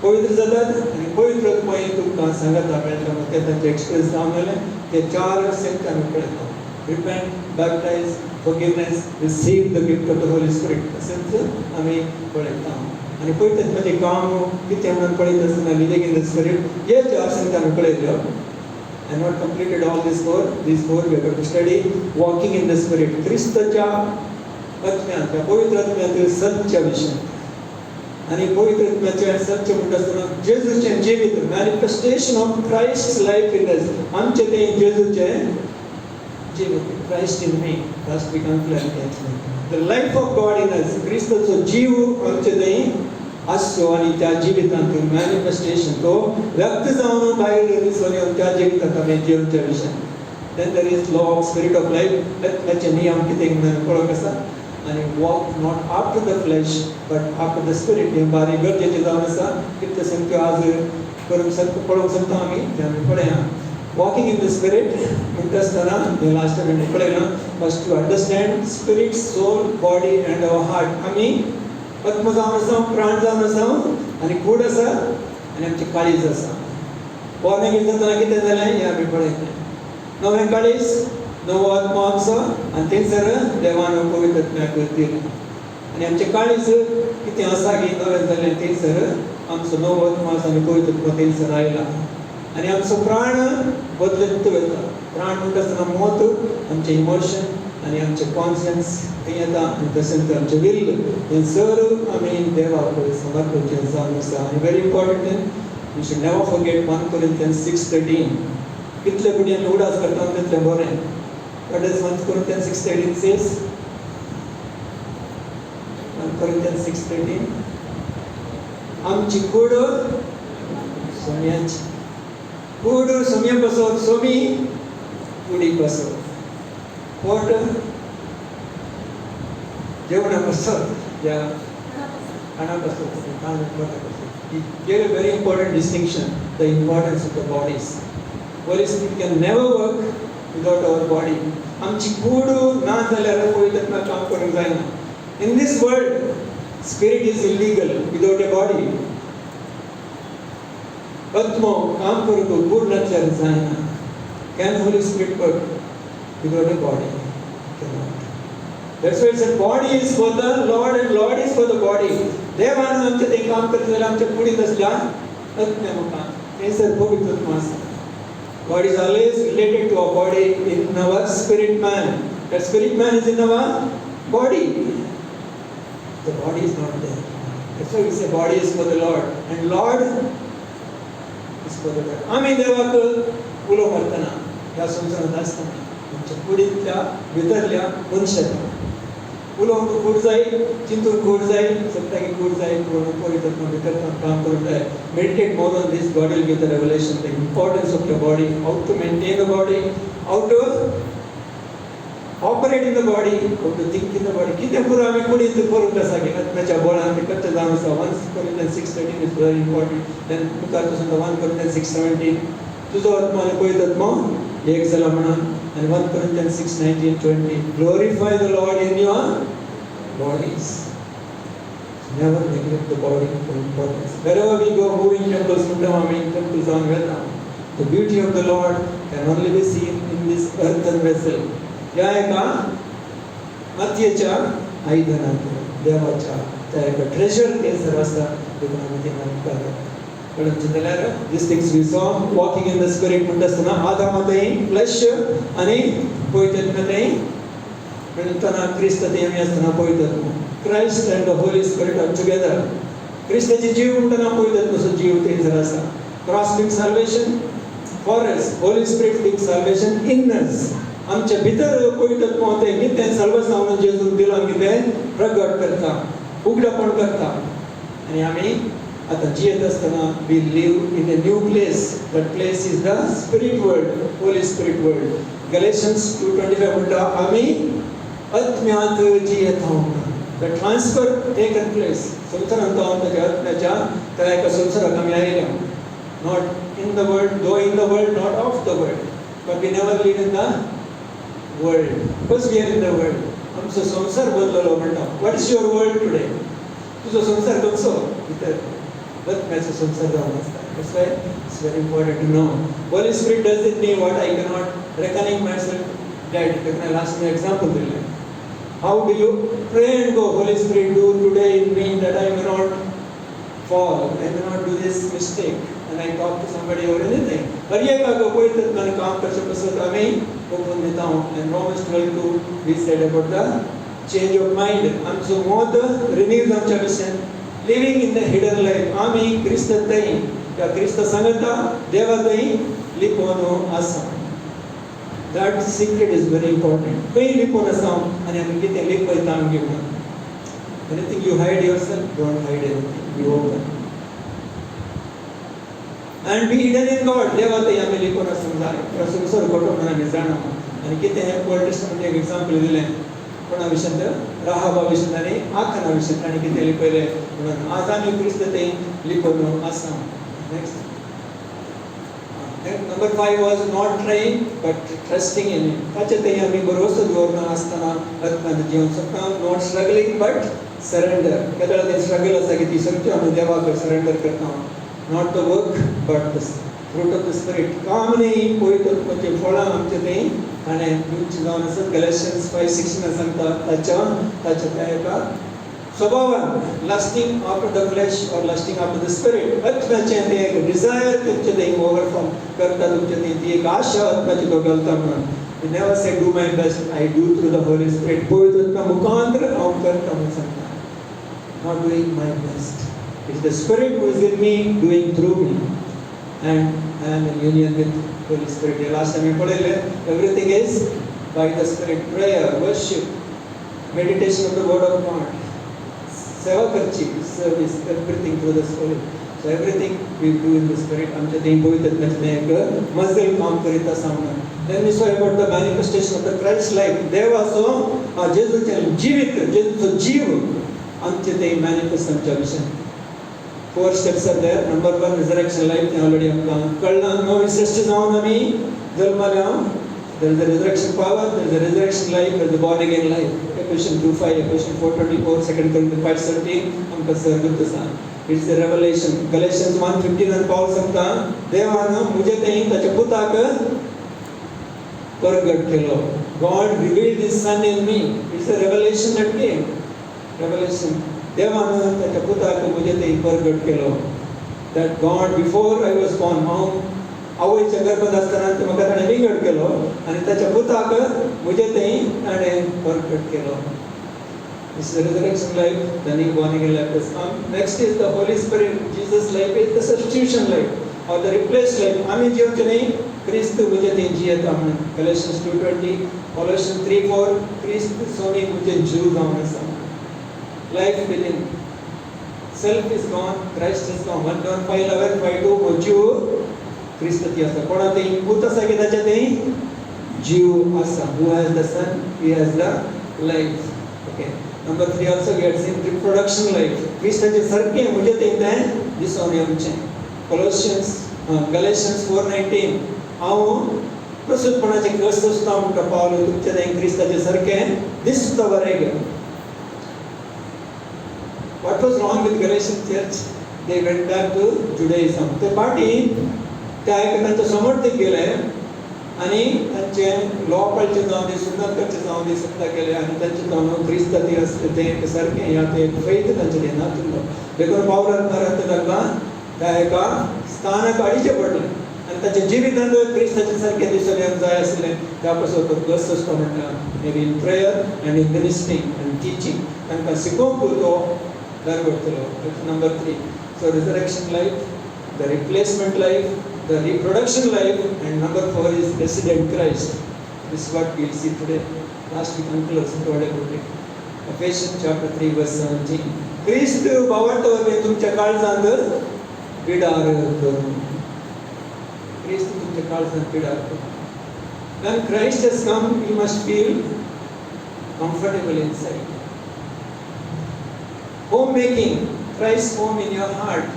पवित्र जातात आनी पवित्र आत्माय तुमकां सांगता मेळटा. ते तांचे एक्सपिरियन्स जावन गेलें. ते 4 संख्या आमी पळयता. Repent baptise forgiveness receive the gift of the Holy Spirit तशेंच आमी पळयता. आनी पळयता ताचें काम कितें म्हणून पळयता आसतना लिविंग इन द स्पिरिट हे 4 संख्या आमी पळयल्यो. I have not completed all these four we are going to study walking in the spirit. क्रिस्ताच्या आत्म्यात पवित्र आत्म्यात सत्य विषय आणि पवित्र आत्म्याचे सत्य म्हणटा आसतना जेजूचें जिवीत manifestation of Christ's life in us. आमचे ते जेजूचें जिवीत Christ in me last week the life of God in us. क्रिस्ताचो जीव आमचे ते आसचो आनी त्या जिवितांतून मॅनिफेस्टेशन तो व्यक्त जावन भायर दिसून येवन त्या जिवितांत आमी जिवच्या विशयान. Then there is law of spirit of life. आत्म्याचे नियम कितें पळोवंक आसा आनी walk not after the flesh but after the spirit. हें बारीक गरजेचें जावन आसा. कितें संख्या आज करूंक पळोवंक शकता आमी तें आमी पळया. वॉकिंग इन द स्पिरीट म्हणटा आसतना हें लास्ट टायम आमी पळयलां. First to understand spirit soul body and our heart. आमी आत्मा जावन आसा प्राण जावन आसा आनी कूड आसा आनी आमचें काळीज आसा. बॉर्न अगेन जातना कितें जालें हें आमी पळयलें. नवें काळीज नवो आत्मा आमचो आनी थंयसर देवान पवित्र आत्म्याक दिलें. आनी आमचें काळीज कितें आसा की नवें जालें थंयसर आमचो नवो आत्मा आसा आनी पवित्र आत्मा थंयसर आयला. आनी आमचो प्राण बदलत वता. प्राण म्हणटा आसतना मोत आमचें इमोशन आनी आमचें कॉन्शियन्स थंय येता आनी तशेंच आमचें विल हें सर आमी देवाक समर्पणेचें जावन आसा. आनी very important we should never forget 1 Corinthians 6:13. कितले बुडी आमी उडास करता तितलें बरें. What does 1 Corinthians 6:13 says? 1 Corinthians 6:13 आमची कूड सोम्याची. कूड सोम्या पासून सोमी कुडी पासून. पोट जेवणा पासून या खाणा पासून. He gave a very important distinction, the importance of the bodies. Holy Spirit can never work without our body आमची कूड ना जाल्यार पळयत काम करूंक जायना. In this world spirit is illegal without a body. आत्मो काम करूंक कूड नासल्यार जायना. Can Holy Spirit work without a body? Cannot. That's why it's a body is for the Lord and Lord is for the body. देवान आमचे ते काम करता जाल्यार आमच्या कुडींत आसल्या आत्म्यामुखान थंयसर पवित्र आत्मा आसा. God is always related to our body in our spirit man. That spirit man is in our body. The body is not there. That's why we say body is for the Lord and Lord is for the Lord. आम्ही देवाक उलो मारतना ह्या संवसारांत आसतना आमच्या कुडींतल्या भितरल्या मनशाक उलोवंक कूड जाय, चिंतूंक कूड जाय, सप्ताकी कूड जाय, पवित्र आत्मा भितर काम करूंक जाय. Meditate more on this. God will give the revelation, the importance of your body, how to maintain the body, how to operate in the body, how to think in the body. कितें करूं आमी कुडींत करूंक आसा की आत्म्याच्या बळान तें कच्चें जावन आसा. 1 Corinthians 6:13 is very important. Then मुखार तो सांगता 1 Corinthians 6:17 तुजो आत्मा आनी पवित्र आत्मा एक जाला म्हणून. And 1 Corinthians 6:19-20 glorify the Lord in your bodies. Never neglect the body for importance. Wherever we go, moving temples, temples on Veda. The beauty of the Lord can only be seen in this earthen vessel. या एका मातयेच्या आयदनांत देवाच्या त्या एका treasure ते sir आसा देखून आमी ते नमस्कार कळून चिंतल्यार these things we saw walking in the spirit म्हणटा आसतना आदामातय फ्लॅश आनी पवित्रत्मतय म्हणटना क्रिस्तातय आमी आसतना पवित्रत्म Christ and the Holy Spirit are together. क्रिस्ताची जीव म्हणटना पवित्रत्माचो जीव थंयसर आसा. Cross bring salvation for us, Holy Spirit bring salvation in us. आमच्या भितर पवित्रत्मा तें कितें सर्वसामान्य जेजून दिलां कितें प्रगट करता, उगडपण करता. आनी आमी आता जियेत असताना we live in a new place. That place is the spirit world, Holy Spirit world. Galatians 2:25 म्हणटा आमी आत्म्यांत जियेत आहोत. The transfer taken place. संसारांत आमच्या आत्म्याच्या त्या एका संसाराक आमी आयल्या. Not in the world, though in the world, not of the world. But we never live in the world. Because we are in the world. आमचो संसार बदललो म्हणटा. What is your world today? तुजो संसार कसो भितर आत्म्याचो संसार जावन आसता. That's why it's very important to know. Holy Spirit doesn't mean what I cannot reckoning myself dead. Like last example दिले. How do you pray and go? Holy Spirit, do today in me that I may not fall, I may not do this mistake, and I talk to somebody or anything. पर ये का कोई तो मैंने काम कर सकता है तो मैं ओपन देता हूँ. And Romans 12:2 we said about the change of mind. हम सो मौत renews आमच्या विषय. Living in the hidden life. आम्ही क्रिस्तातय या क्रिस्त संगता देवातय लिपोनो आसा. That secret is very important. खंय लिपोन आसा आनी आमी कितें लिपयता आमगे म्हणून. Anything you hide yourself, don't hide anything. Be open. And be hidden in God. देवातय आमी लिपोन आसूंक जाय. संसार खोटो म्हणून आमी जाणा. आनी कितें हें ओल्ड टेस्टमेंट एक एग्जांपल दिलें. कोणा विशयंत राहाबा विशयंत आनी आखाना विशयंत आनी कितें लिपयलें म्हणून आज आमी क्रिस्तातय लिपोन आसा. Next. Number 5 was not trying but trusting in Him. ताचेर आमी भरोसो दवरना आसतना आत्म्यान जिवन शकता. Not struggling but surrender. केन्ना तें स्ट्रगल आसा की ती सगळी आमी देवाक सरेंडर करता. Not the work but the fruit of the Spirit. काम न्ही पवित्र आत्म्याचें फळां आमचें तें आनी तुमचें जावन आसा. Galatians 5:16 सांगता ताच्या त्या एका स्वभावान lasting after the flesh or lasting after the spirit. आत्म्याचें तें एक डिझायर तुमचें तें ओवरकम करता. तुमचें तें ती एक आशा आत्म्याची तो घालता म्हणून. You never say do my best. I do through the Holy Spirit. पवित्र आत्मा मुखांतर हांव करता म्हणून सांगता. Not doing my best. It's the Spirit who is in me doing through me. And I am in union with Holy Spirit. Last time we पढ़ेले everything is by the Spirit. Prayer, worship, meditation of the Word of God. सेवा करची, service, everything through the Spirit. So everything we do in the Spirit. आमच्या तें पवित्र आत्म्याचें एक मजल काम करीत आसा म्हणून. Then we saw about the manifestation of the Christ life. देवाचो जेजूचें जिवीत, जेजूचो जीव आमचें तें manifest आमच्या विशयन. 4 steps are there. Number 1 resurrection life. तें already आमकां कळ्ळां. नवी सृश्टी जावन आमी जल्मल्या There is a resurrection power, there is a resurrection life, there is a born again life. Ephesians 2:5, Ephesians 4:24, 2 Corinthians 5:17, हम कसर गुप्त सा. It's a revelation. Galatians 1:15 and Paul सांगता, देवानं मुझे तेही त्याच्या पुताक प्रगट केलो. God revealed His Son in me. It's a revelation that came. Revelation. देवानं त्याच्या पुताक मुझे तेही प्रगट केलो. That God before I was born, आवयच्या गर्भात असताना ते म्हाका ताणें विंगड केलो आनी ताच्या पुताक मुझे तेही ताणें प्रगट केलो. This is the resurrection life, the new born again life has come. Next is the Holy Spirit. Jesus' life is the substitution life or the replaced life. आम्ही जिवचे नाही, ख्रिस्त मुझे ते जियता म्हणून. Galatians 2:20, Colossians 3:4, ख्रिस्त सोनी मुझे जीव जावन आसा. Life within. Self is gone, Christ is gone. 1 John 5:11, 5:2, हो जीव ख्रिस्त ती आसा. कोणा ते भूत आसा की ताच्या ते जीव आसा. Who has the Son, he has the life. Okay. Number 3 also we had seen reproduction life. Christaचे सारखे म्हणजे ते इथे दिसून येवचे. Galatians 4:19 हांव प्रसूतपणाचे कष्ट सुद्दां म्हणटा पावलो तुमचे ते ख्रिस्ताचे सारखे दिसता बरें. What was wrong with Galatian church? They went back to Judaism. ते पाटी त्या तांच्या समर्थक गेले आणि त्यांचे लॉपालचे जाऊन दे सुन्नतचे जाऊन दे सत्ता केले आणि त्यांचे जाऊन ख्रिस्ताती असते ते सारखे या ते फैत त्यांचे देणार तुला देखून पावलात परत लागला त्या एका स्थानाक अडीचे पडले आणि त्याचे जीवितांत ख्रिस्ताचे सारखे दिसून येऊन जाय असले त्यापासून तो गस्त असतो म्हणटा may in prayer and in ministering and teaching तांकां शिकोवंक तो दरवडतलो. Number 3 so resurrection life, the replacement life, the reproduction life, and number 4 is resident Christ. This is what we'll see today. Last week uncle also told about it. Ephesians chapter 3 verse 17. Christ भावाटोवे तुमच्या काळजांत पिडार करून. Christ तुमच्या काळजांत पिडार करून. When Christ has come, you must feel comfortable inside. Homemaking, Christ's home in your heart.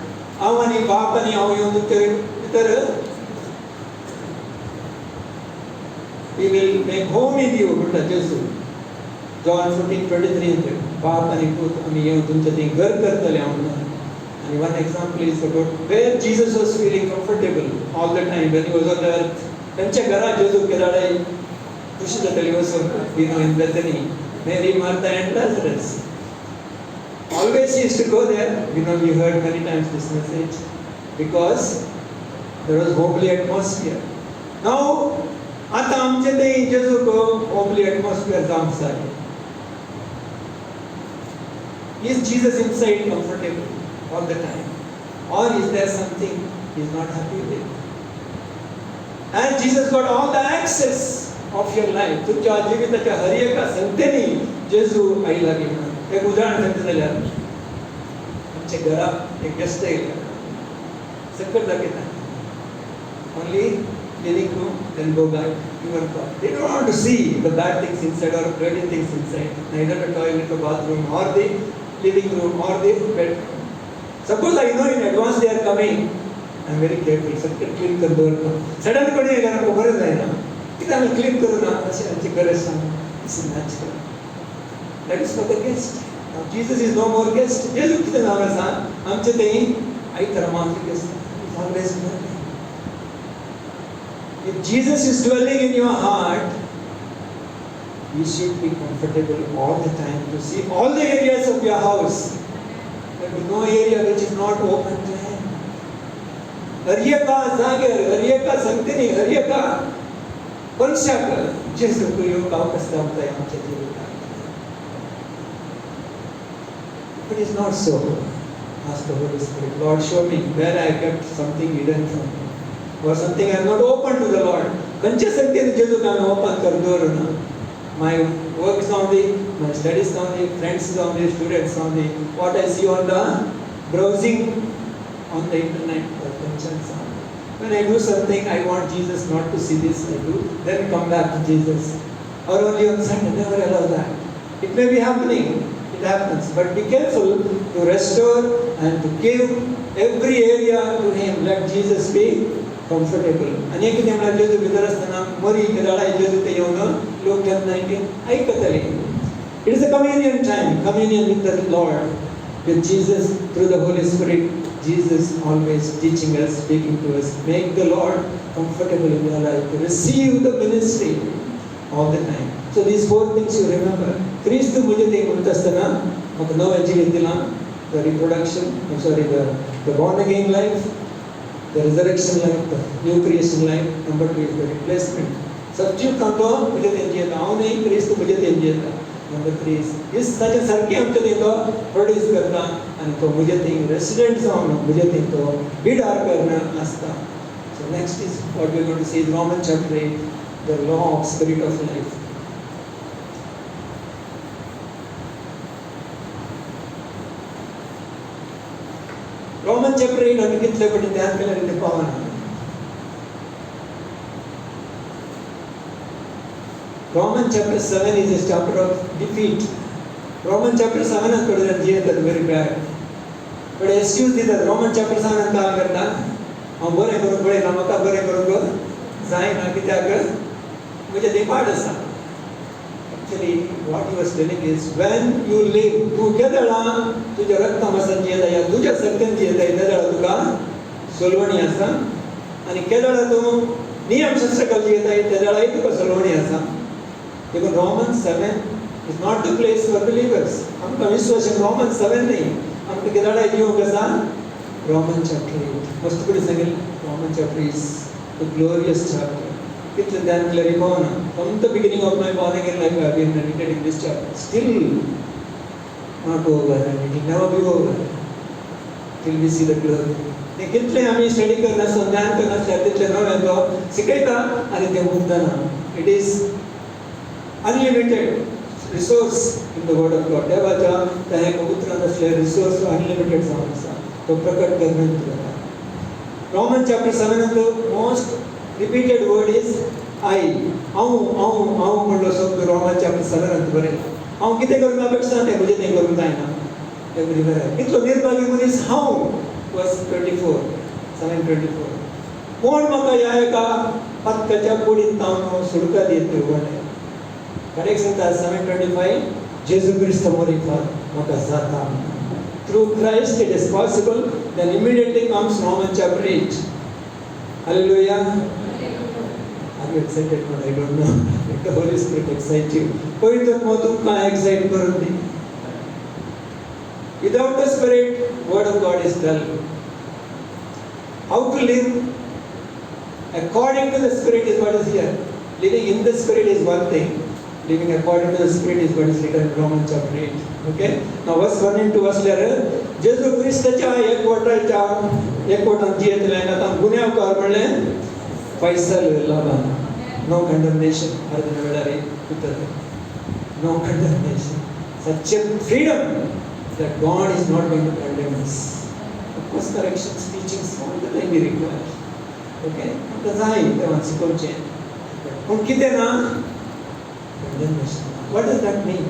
आवनी बापनी आव येऊन तर we will make home in you म्हणटा जेसू. John 14:23 बाप आणि पूत आम्ही येऊन तुमच्या ते घर करतले म्हणून. आणि one example is about where Jesus was feeling comfortable all the time when he was on the earth. त्यांच्या घरात जेसू केदाडे खुशी जातली वसोन in Bethany. Mary, Martha and Lazarus. Always he used to go there. We heard many times this message because there was homely atmosphere. Now, आता आमचे ते जेजू को homely atmosphere जाम जाय. Is Jesus inside comfortable all the time, or is there something he's not happy with? And Jesus got all the access of your life. तुमच्या जीविताच्या हर एका संतेनी जेजू आई लागे म्हणून. एक उदाहरण सांगते जाल्यार आमच्या घरात एक गेस्ट येयले सकट दाखयता only living room then go back to your car. They don't want to see the bad things inside or dirty things inside, neither the toilet or bathroom or the living room or the bedroom. Suppose I know in advance they are coming, I am very careful. Sakat clean कर दवरता. Sudden कोणी येयला म्हाका बरें जायना कित्याक आमी clean करूना अशें आमची गरज सांग. It's natural. That is for the guest. Now Jesus is no more guest. जेजू कितें जावन आसा आमचे थंय आयतारा मात्र guest. He's always there. If Jesus is dwelling in your heart, you should be comfortable all the time to see all the areas of your house. There is no area which is not open to Him. हर एका जागेर, हर एका संगतीनी, हर एका मनशाक जेजू को येवंक अवकाश गावता आमच्या जिवितांत. If it is not so, ask the Holy Spirit, Lord, show me where I kept something hidden from you, or something I am not open to the Lord. खंयच्या संगतीन जेजूक आमी ओपन कर दवरना. My work जावन दी, my studies जावन दी, friends जावन दी, students जावन दी, what I see on the browsing on the internet or functions. When I do something, I want Jesus not to see this, I do, then come back to Jesus. Or only on Sunday, never allow that. It may be happening, it happens, but be careful to restore and to give every area to Him. Let Jesus be comfortable. आनी एक कितें म्हळ्यार जेजू भितर आसतना मरी केदाळा जेजू ते येवन लोक केन्ना आयकतले. It is a communion time, communion with the Lord, with Jesus through the Holy Spirit. Jesus always teaching us, speaking to us. Make the Lord comfortable in your life. Receive the ministry all the time. So these 4 things you remember. Kristu mujhe te muntasthana, mak nova jeevan dila, the reproduction, the born again life, the resurrection life, the new creation life. Number 2 is the replacement. Substitute kanto mujhe te jiyata, avune Kristu mujhe te jiyata. Number 3 is इस ताचे सारखे आमचे ते तो produce करता आनी तो मुझे ते रेसिडेंट जावन मुझे ते तो बिडार करना आसता. So next is what we are going to see is Romans chapter 8, the law of spirit of life. Romans chapter 8 आम्ही कितले पडले ध्यान केल्यार ते पावना. Romans chapter 7 is a chapter of defeat. Romans chapter 7 is called the very bad. But excuse दितात. Romans chapter 7 काय करता? हांव बरें करूंक पळयना, म्हाका बरें करूंक जायना कित्याक म्हजें ते पाड आसा. Actually, what he was telling is, when you live, तूं केदळा तुज्या रक्तामसान जियेता या तुज्या सत्यान जियेता तेदळा तुका सोलवणी आसा. आनी केदळा तूं नियमशास्त्राखाल जियेता तेदळाय तुका सोलवणी आसा. देखो Romans 7 is not the place for believers. आमकां विश्वासाक Romans 7 न्ही, आमकां केदाळा जिवंक आसा Romans chapter 8. मस्त कडेन सांगलें Romans chapter is the glorious chapter. कितले ध्यान केल्यार पावना. From the beginning of my born again life I have been meditating this chapter. Still not over and it will never be over till we see the glory. ते कितले आमी study करना ध्यान करना तितले नवे तो शिकयता आनी ते मुद्दना. It is unlimited resource in the word of God. देवाच्या त्या पवित्रांत असले रिसोर्स अनलिमिटेड जावन आसा. तो प्रकट करण्यात येता. Romans chapter 7 the most repeated word is I. हांव म्हणलो शब्द Romans chapter 7 बरयला. हांव कितें करपाक अपेक्षा तें म्हजें तें करूंक जायना. एवरीवेअर. कितलो निर्भागी मनीस हांव. verse 24, 7:24. कोण म्हाका ह्या एका पथकाच्या कुडींत तावन सुटका दित वणे. करेक्ट सांगता 7:25. जेजू क्रिस्त मरिफार म्हाका जाता. Through Christ it is possible. Then immediately comes Romans chapter 8. Hallelujah. Are you excited? But I don't know. Let the Holy Spirit excite you. पवित्र आत्मा तुमकां excite करून दी. Without the Spirit, word of God is dull. How to live according to the Spirit is what is here. Living in the Spirit is one thing. Living according to the Spirit is what is written in Romans chapter 8. Okay? Now verse 1 and 2 वाचल्यार जेजू क्रिस्ताच्या एकवटान जियेतले आनी आतां गुन्यांवकार म्हणलें फैसल लाभान. No condemnation. अर्दन वेळार उतर. No condemnation. Such a freedom that God is not going to condemn us. Of course, corrections, teachings, all the time we require. Okay? आतां जाय तेव्हा शिकोवचें. पूण कितें ना? Condemnation. What does that mean?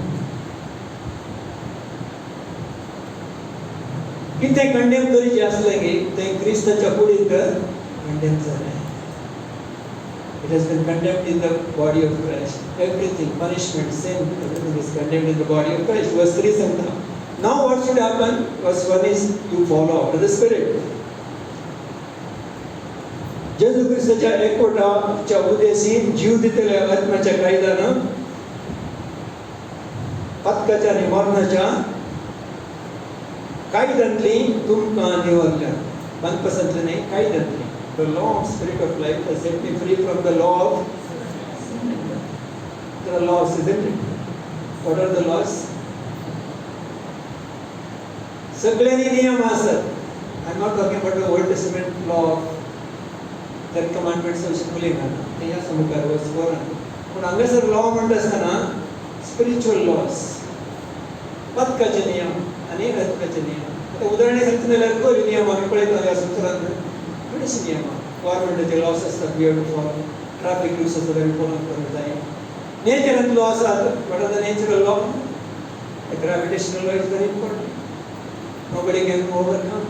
कितें कंडेम करीचे आसलें की तें क्रिस्ताच्या कुडींत कंडेम जालें. It has been condemned in the body of Christ. Everything, punishment, sin, everything is condemned in the body of Christ. Verse 3 सांगता. Now what should happen? Verse 1 is you follow after the Spirit. जेजू क्रिस्ताच्या एकवटाच्या उद्देशीन जीव दितल्या आत्म्याच्या कायद्यानं पथकाच्या आणि मरणाच्या कायद्यांतली तुमकां निवडल्या. बंदपसांतली न्ही, कायद्यांतली. The law of spirit of life has set me free from the law of the laws, isn't it? What are the laws? सगळ्यांनी नियम आसत. I'm not talking about the Old Testament law of Ten Commandments अशें उलयना. तें ह्या समुखार verse 4. पूण हांगासर law म्हणटा आसतना स्पिरिच्युअल लॉज, पथकाचे नियम आनी रथकाचे नियम. आतां उदाहरणे सांगता जाल्यार खंय नियम आमी पळयता ह्या सुत्रांत थोडेशे नियम गव्हर्मेंटाचे लॉस आसतात. We have to follow. Traffic rules आसता ते फॉलो करूंक जाय. नेचरल लॉ आसात. What are the natural law? The gravitational law is very important. Nobody can overcome.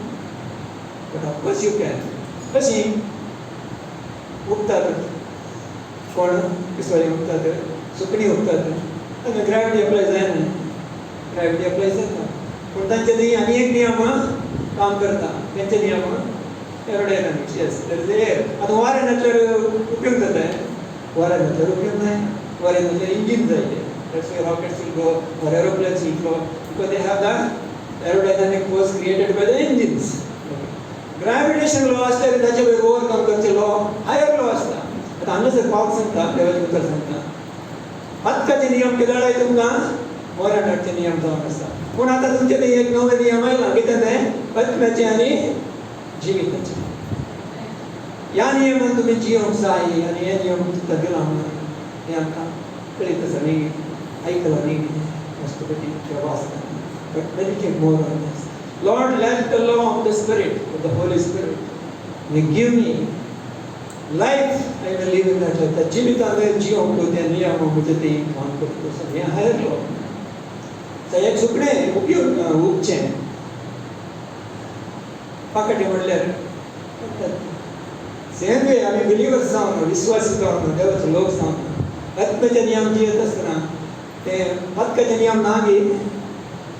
But of course you can. कशी? उगतात कोण पिसोळी उगतात सुकणी उगतात आणि ग्रॅव्हिटी अप्लाय जायना ग्रॅव्हिटी अप्लाय जाता पूण तांचे न्ही आनी एक नियम काम करता तेंचे नियम aerodynamics yes that is air आतां वारें घातल्यार उपयोग जाता वारें घातल्यार उपयोग ना वारें घातल्यार इंजीन जाय that's why rockets will go or aeroplanes will go because they have the aerodynamic force created by the engines gravitation law आसल्यार ताचे वयर ओवरकम करचे लॉ हायर लॉ आसता आतां हांगा जर पावस सांगता देवाचे उतर सांगता पदकाचे नियम केल्यार तुमकां वरां धाडचे नियम जावन आसता पूण आतां तुमचे थंय एक नवे नियम आयला कितें तें पद्म्याचे आनी जिविताचे ह्या नियमान तुमी जियोंक जाय आनी हे नियम तुमकां दिला म्हणून हें आमकां कळीत आसा न्ही आयकलां न्ही राष्ट्रपती किंवा वाचता but meditate more on this Lord, let the law of the Spirit, of the Holy Spirit, may give me life. I will live in that life. The जीवितांत जियोंक त्या नियमां म्हणजे ते काम करता सो हें हायर लॉ तर एक सुकणें उपयोग उपचें पाकटे म्हणल्यार सेम वे आमी बिलिवर्स जावन विश्वासी जावन देवाचो लोक जावन आत्म्याचे नियम जियेत आसतना ते पदकाचे नियम ना गे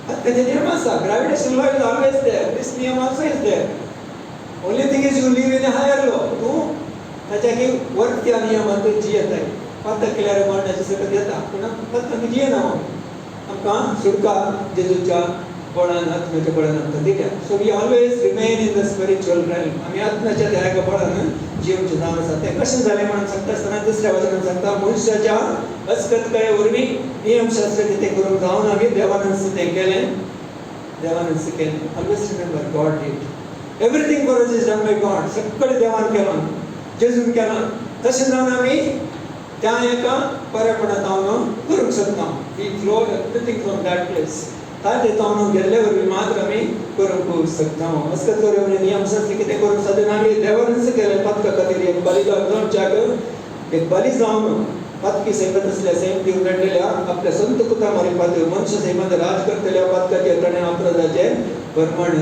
पदकाचे नियम आसा gravitation law is always there this नियम also is there only thing is you live in a higher law तूं ताच्या की वर्क त्या नियमांत जियेताय पदक केल्यार मरणाची सकत येता पूण पदकांनी जियेना आमकां सुटका जेजूच्या बळान आत्म्याच्या बळान आमकां दिल्या so we always remain in the spiritual realm आमी आत्म्याच्या ह्या बळान जिवचे जावन आसा तें कशें जालें म्हणून सांगता आसतना दुसऱ्या वचनांत सांगता मनशाच्या अस्कतकाये वरवीं नियमशास्त्र कितें करूंक जावन आमी देवानंद तें केलें देवानंद केलें always remember God did everything for us is done by God सगळें देवान केलां जेजून केलां तशें जावन आमी त्या एका बरेपणांत हांव करूंक शकता we flow everything from that place ताचे हांव गेल्ले वरवीं मात्र आमी करूंक शकता अस्कत करून नियमशास्त्र कितें करूंक साधन आमी देवानंद केलें पदका खातीर एक बली जावच्याक एक बली जावन पदकी सैमत असल्या सैम दिवन रडलेल्या आपल्या संत कुता मारिपात मनुष्य सैमात राज करतल्या पदकाचेर ताणें अपराधाचें परमण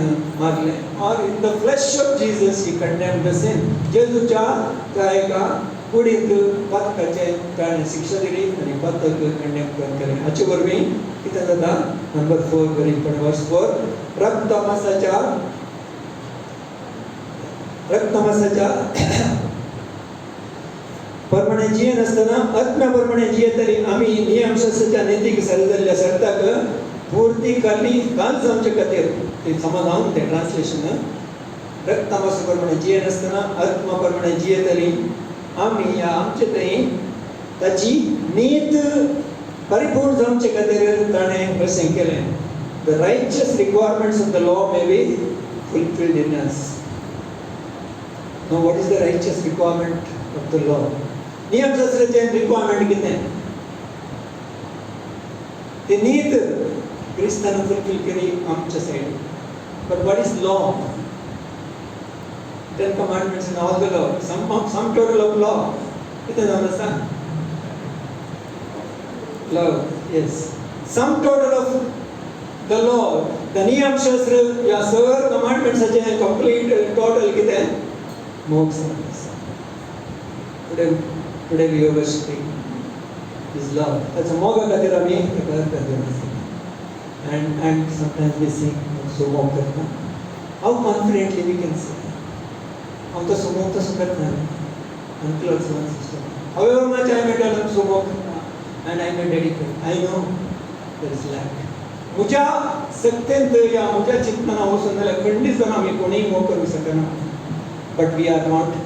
मारलें और in the flesh of Jesus he condemned the sin जेजूच्या त्या एका कुडींत पदकाचें ताणें शिक्षा दिली आनी पदक कंडेम केलें हाचे वरवीं कितें जाता नंबर 4 बरीपण वर्स 4 रक्तमासाच्या प्रमाणे जियेन आसतना आत्म्या प्रमाणे जियेतली आमी नियमशास्त्राच्या नैतीक जाल्ल्या शर्ताक पूर्ती काली कांच आमचे खातीर ते समज हांव तें ट्रान्सलेशन रक्तमासा प्रमाणे जियेन आसतना आत्मा प्रमाणे जियेतली आमी या आमचे थंय ताची नीत परिपूर्ण जावचे खातीर ताणें अशें केलें the righteous requirements of the law may be fulfilled in us no what is the righteous requirement of the law नियमशास्त्राचें रिक्वायरमेंट कितें ती नीत क्रिस्तान फुलफिल केली आमच्या सायडीन but what is law Ten Commandments and all the law, some total of law. कितने जान आसा? Law, yes. Sum total of the law, the नियम शास्त्र या सगळ्या commandments complete total कितने? मोक्ष Today we are worshipping His love. त्याचा मोगा खातीर आमी ताका करता. And sometimes we sing so मोग करता. How confidently we can sing. हम तो सुमोक तो सुकर था uncle also one sister however much I may tell him sumok and I may dedicate I know there is lack मुझा सत्यंत या मुझा चिंतना वचून जाल्यार खंडीत जावन आमी कोणीय मोग करूंक शकना but we are not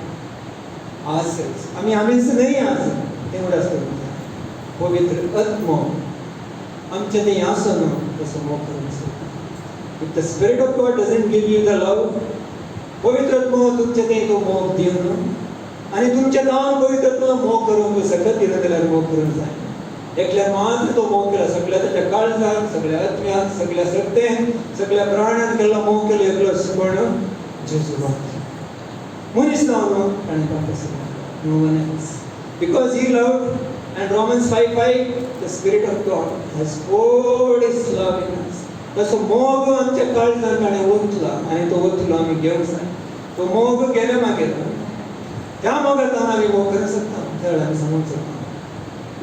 ourselves आमीच नाही आज तेवढाच करूंक जाय पवित्र आत्मो आमचे थंय आसन तसो मोग करूंक शकता if the spirit of God doesn't give you the love पवित्र आत्मा तुमचे थंय तो मोग दिवन आनी तुमच्या गांवांत पवित्र आत्मा मोग करूंक शकत दिना जाल्यार मोग करूंक जाय एकल्यार मात्र तो मोग केला सगळ्या ताच्या काळजाक सगळ्या आत्म्याक सगळ्या सत्तेन सगळ्या प्राण्यान केल्लो मोग केलो एकलोच कोण जेजू मनीस जावन ताणें ताका no one else because he loved and Romans 5:5 the spirit of God has poured his love in us तसो मोग आमच्या काळजान ताणें ओतला आनी तो ओतलो आमी घेवंक जाय तो मोग गेले मागीर त्या मोगात आम्ही मोग करू शकता त्या वेळेला आम्ही सांगू शकता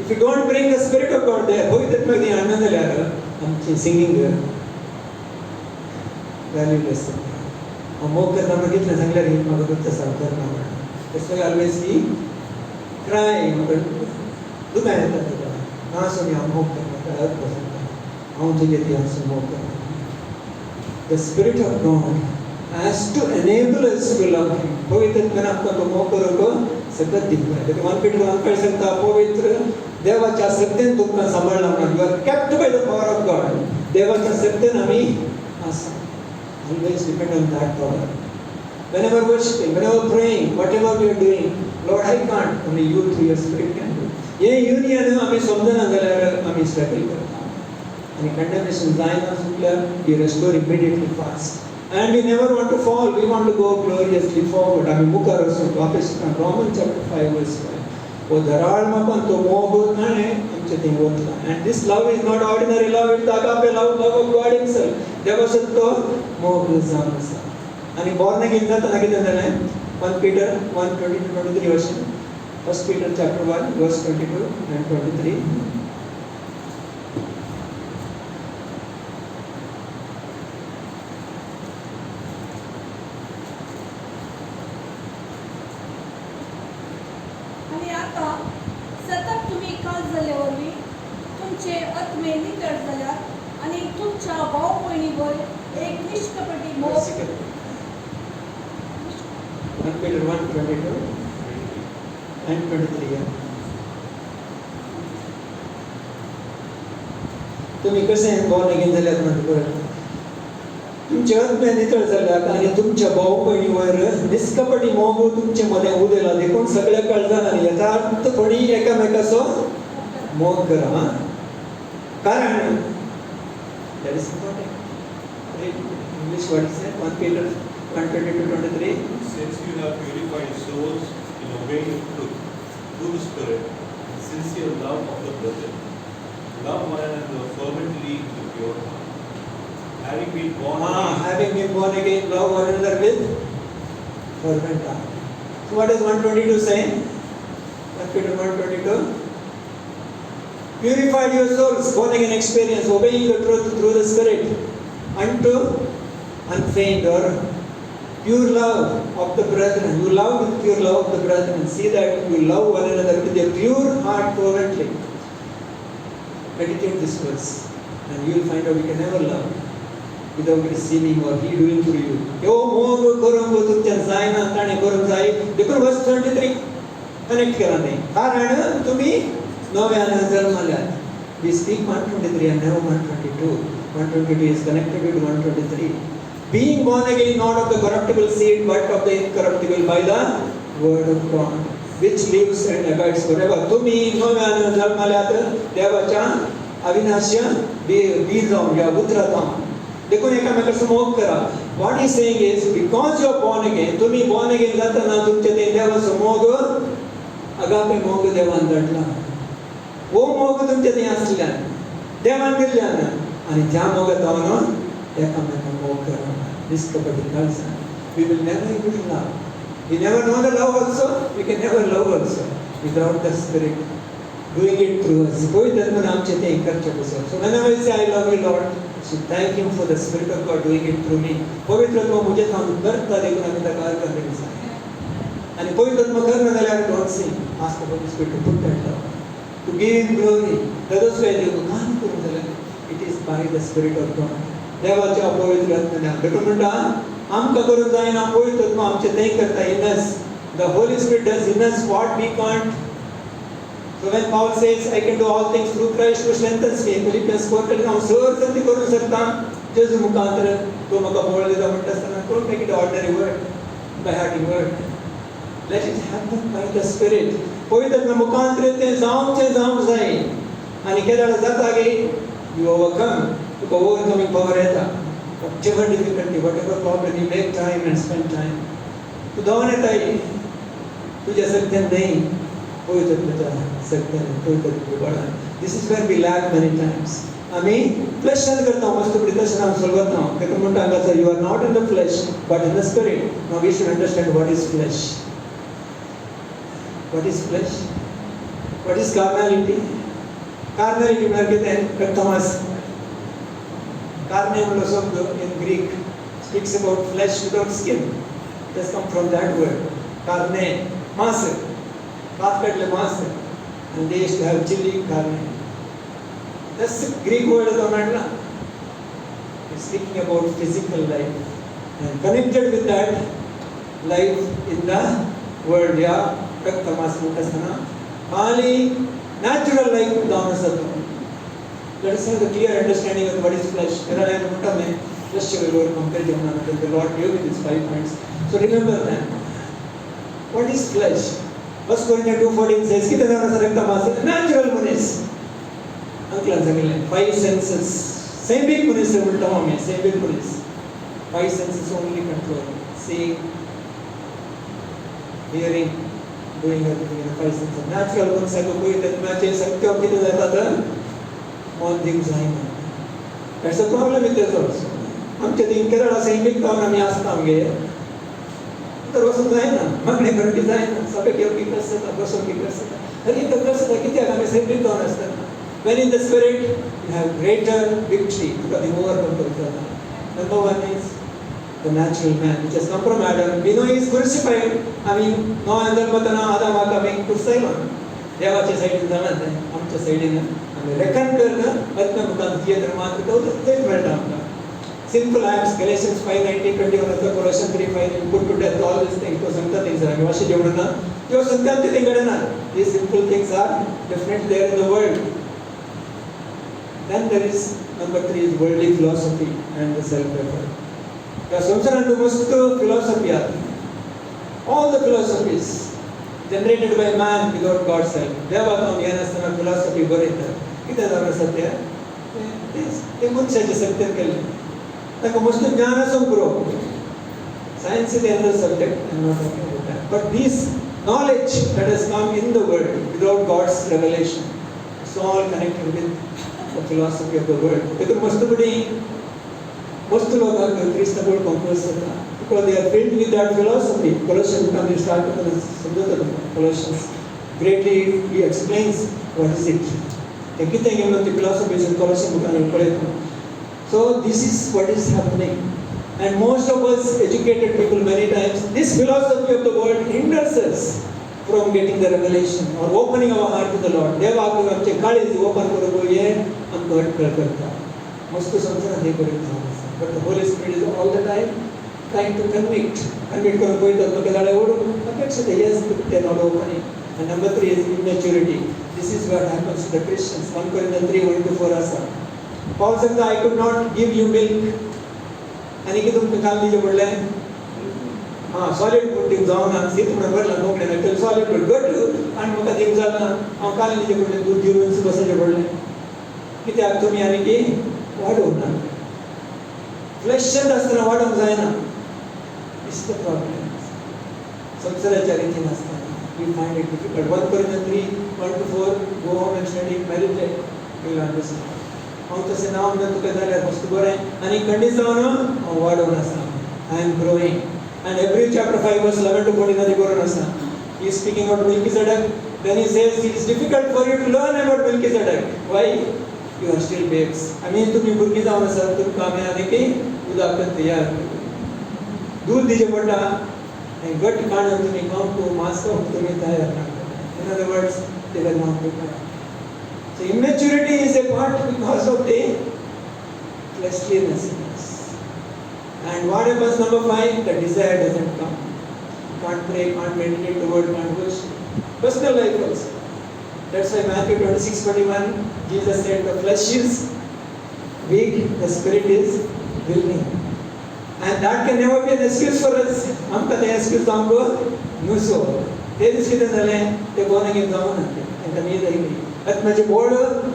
if you don't bring the spirit of God there पवित्र आत्म्याची आणून जाल्यार आमची सिंगिंग व्हॅल्यूलेस मोग करता बघितलं सांगल्यार ही म्हाका तसं करना That's why always he cry. दुखां येता तुका हांसून हांव मोग करता हळद बसता हांव तुजे ती हांसून मोग करता The Spirit of God has to enable us to love Him. पवित्र आत्म्यान आमकां तो मोग करूंक सतत दिवता देखून 1 Peter 1:5 सांगता पवित्र देवाच्या सत्तेन तुमकां सांबाळला म्हणून you are kept by the power of God देवाच्या सत्तेन आमी आसा always depend on that power Whenever worshiping, whenever praying, whatever we are doing, Lord, I can't. Only you through your Spirit can do. ये union आम्ही समजना जाल्यार आम्ही struggle करता. आणि condemnation जायना सुटल्यार we restore immediately fast. And we never want to fall. We want to go gloriously forward. आम्ही मुखार वचून वापस Romans chapter 5 verse 5. वो धराळ मापन तो मोग ताणे आमचे थंय वतला. And this love is not ordinary love. It's agape love, love of God Himself. देवासो तो मोग जावन आसा. आणि born again जाताना कितें जालें 1 Peter 1:20-23 version 1 Peter chapter 1 verse 22 and 23 आणि आता सतत तुम्ही काल झाले वरवी तुमचे आत्मे नितळ जाल्यात आणि तुमच्या भाऊ बहिणीवर एक निष्कपटी मोग 1 Peter 1:22 and 23 तुम्ही कसे born again झाल्यात म्हणतो तुमचे आत्मे नितळ जाल्यात आणि तुमच्या भाऊ बहिणीवर निष्कपटी मोग तुमचे मध्ये उदेला देखून सगळ्या काळजांनी यथार्थपणी एकामेकाचो मोग करा कारण that is important English what is it 1 Peter 1:22-23 Since you have purified souls in obeying truth through the Spirit, sincere love of the brethren, love one another fervently with pure heart. Having been born again, love one another with fervent heart. So what does 1:22 say? 1 Peter 1:22. Purified your souls, born again experience, obeying the truth through the Spirit, unto unfeigned or pure love of the brethren. You love with pure love of the brethren. See that you love one another with a pure heart fervently. Meditate this verse and you will find out you can never love without receiving or He doing through you. Yo मोग करूंक तुमच्यान जायना ताणें करूंक जाय देखून verse 23 connect केला नाही कारण तुम्ही नव्यान जल्माल्यात. We speak 1:23 and never 1:22. 1:22 is connected to 1:23. Being born again not of the corruptible seed but of the incorruptible by the word of God which lives and abides forever. तुम्ही नव्यान जल्माल्यात देवाच्या अविनाशी बीज जावन या पुत्र जावन देखून एकामेकाचो मोग करा. What he is saying is because you are born again तुम्ही born again जाताना तुमचे ते देवाचो मोग अगापे मोग देवान धाडला. वो मोग तुमचे थंय आसल्यान देवान दिल्ल्यान आनी त्या मोगात जावन एकामेकाक मोग करा निष्कपटी काळजान. We will never able to love. We never know the love also. We can never love also without the Spirit doing it through us. पवित्र आत्म्यान आमचे ते करचे बसो. So whenever I say I love you Lord, I should thank Him for the Spirit of God doing it through me. पवित्र आत्मा मुझे थांब करता देखून आम्ही ताका आर्गां दिसा. आणि पवित्र आत्मा करना जाल्यार don't sing. Ask the Holy Spirit to put that love, to give Him glory. ताजोच काय देव काम करून जाल्यार it is by the Spirit of God. देवाच्या पवित्र आत्म्यान देखून म्हणटा आमकां करूंक जायना पवित्र आत्मा आमचे तें करता in us. The Holy Spirit does in us what we can't. So when Paul says I can do all things through Christ who strengthens me, Philippians 4:10 हांव सर संती करूंक शकता जेजू मुखांतर तो म्हाका बळ दिता म्हणटा आसतना don't make it ordinary word by hearty word. Let it happen by the Spirit. पवित्र आत्म्या मुखांतर तें जावंक जाय आनी केदार जाता की you overcome. तुका overcoming power येता. Whatever difficulty, whatever problem, you make time and spend time. तू धांवन येताय तुज्या सत्यान न्हय पवित्र आत्म्याच्या सत्यान पवित्र बळान. This is where we lack many times. आमी फ्लॅशान करता वस्तुपडी तशें हांव चलवता देखून म्हणटा हांगासर you are not in the flesh but in the Spirit. Now we should understand what is flesh. What is flesh? What is carnality? Carnality म्हळ्यार कितें? रक्तमांस. Carne म्हणलो शब्द in Greek speaks about flesh without skin. It has come from that word. Carne, मांस. भात काडले मांस. And they used to have chili carne. That's the Greek word of the It's speaking about physical life. And connected with that life in the world, yeah, रक्तमांस म्हणटा आसतना खाली natural life जावन आसा तो. Let us have the clear understanding of what is flesh. There I am flesh will comparative manner. The Lord gave me these 5 points. So remember that. What is flesh? 1 Corinthians 2:14 says, किती जावन आसा रक्तमांस natural मनीस. अंकलान सांगिल्लें 5 senses. सैमीक मनीस म्हणटा आमी सैमीक मनीस. 5 senses only control. Seeing, hearing, doing everything in the 5 senses. Natural मनशाक पळयतात माचे सत्य कितें जाता तर on things जायना. That's a problem with this also. आमच्या दिन केरळा सैमीक जावन आमी आसता आमगे तर वचून जायना. मागणे करपी जायना. सगळे घेवपी कस जाता बसोवपी की कस जाता. आनी तो कस जाता कित्याक आमी सैमीक जावन आसतना. When in the spirit you have greater victory because you overcome the Number 1 is the natural man which has come from Adam. We know he is crucified. I mean, no अंदर बताना आदम आका में कुर्साई मान. देवाचे साइडीन जाणत आहे. आमच्या साइडीन आम्ही रेकन करणं आत्ममुखात जे धर्मात तो तेच मिळतं आमका. Simple acts, Galatians 5:19-21, Colossians 3:5, you put to death all these things. तो सांगता things are वाशी जेवढं ना. जो सांगतात ते घडणार. These simple things are definitely there in the world. Then there is number 3 is worldly philosophy and the self-effort. या संसारात मस्त philosophy आहे. All the philosophies generated by man without God's help. देवातून येणाऱ्या philosophy बरेतात. किती जाणं सत्य? ते मनुष्याचे सत्य केले. ताका मस्त ज्ञान आसूंक पुरो. Science is another subject. I am not talking about that. But this knowledge that has come in the world without God's revelation, it's all connected with the philosophy of the world. देखो most लोग क्रिस्तान compose करता because they are filled with that philosophy. Colossians can start with समझो Colossians greatly he explains what is it. ते किती game the philosophy is Colossians can पढ़े. So this is what is happening, and most of us educated people many times this philosophy of the world hinders us from getting the revelation or opening our heart to the Lord. देव आपको आमचे काळजी open करू ये हम गट करता. मस्त संसार हे करत जाऊ. But the Holy Spirit is all the time trying to convict करून कोई तो के दाडे ओढून अपेक्षित yes ते not opening. And number 3 is immaturity. This is what happens to the Christians. 1 Corinthians 3:1-4 असा. Paul सांगता I could not give you milk. आणि की तुमका काल दिले पडले सॉलिड फूड दिवं जावना सीत म्हणून भरला नोकले ना सॉलिड फूड गट आणि म्हाका दिवं जावना हांव काल दिले पडले दूध दिवन बसले पडले कित्याक तुमी आनी की वाडोवना फ्लॅशांत आसतना वाडोवंक जायना. It's the problem. संसाराच्या रितीन आसतना we find it difficult. 1 Corinthians 3:1-4 go home and study marriage life. You will understand. हांव तशें ना म्हणून तुका जाल्यार मस्त बरें आनी खंडीत जावन हांव वाडोवन आसा. I am growing. And every chapter 5:11-14 मध्ये बरोवन आसा. He is speaking about Melchizedek. Then he says it is difficult for you to learn about Melchizedek. Why? You are still babes. I mean तुम्ही भुरगीं जावन आसा तुमकां आमी आनी की उदकांत तयार दूध दिवचें पडटा आनी घट काडून तुमी खावंक मांस खावंक तुमी तयार करता. In other words, they were not prepared. So immaturity is a part because of the fleshliness in us. And what happens number 5? The desire doesn't come. Can't pray, can't meditate the word, can't worship. Personal life also. That's why Matthew 26:21, Jesus said the flesh is weak, the spirit is willing. And that can never be an excuse for us. हम कहते हैं excuse तो हमको नुसो. ते जिसके दिन ते बोलने के जाऊँ ना ते कमी नहीं. आत्म्याचे बोल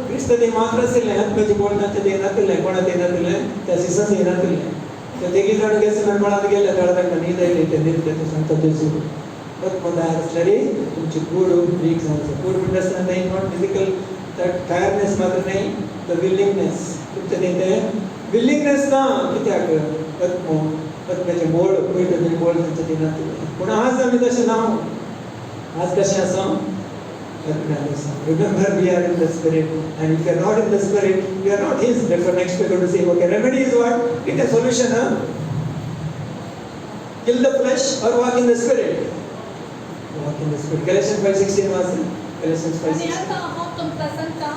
क्रिस्ताने मात्र असेल आत्म्याचे बोल त्यांच्या देण्यातले कोणा देण्यातले त्या शिष्याचे देण्यातले तर ते की जण गेले मनमनात गेले त्याला त्यांना नींद येते ते नींद ते सांगतात ते सुरू but when I was study तुमची गुड वीक झालं गुड अंडरस्टँड नाही नॉट फिजिकल that tiredness मात्र नाही the willingness तुमच्या देते willingness ना कित्याक आत्म्याचे बोल कोई ते बोल त्यांच्या देण्यातले पण आज आम्ही तसे नाव आज कशें आसा आत्म्यान आसा. Remember we are in the spirit, and if you are not in the spirit, you are not his. Therefore next we are going to say, okay, remedy is what? Get a solution, huh? Kill the flesh or walk in the spirit. Walk in the spirit. Galatians 5:16 was it? Galatians आणि 5:16. आता हांव तुमकां सांगता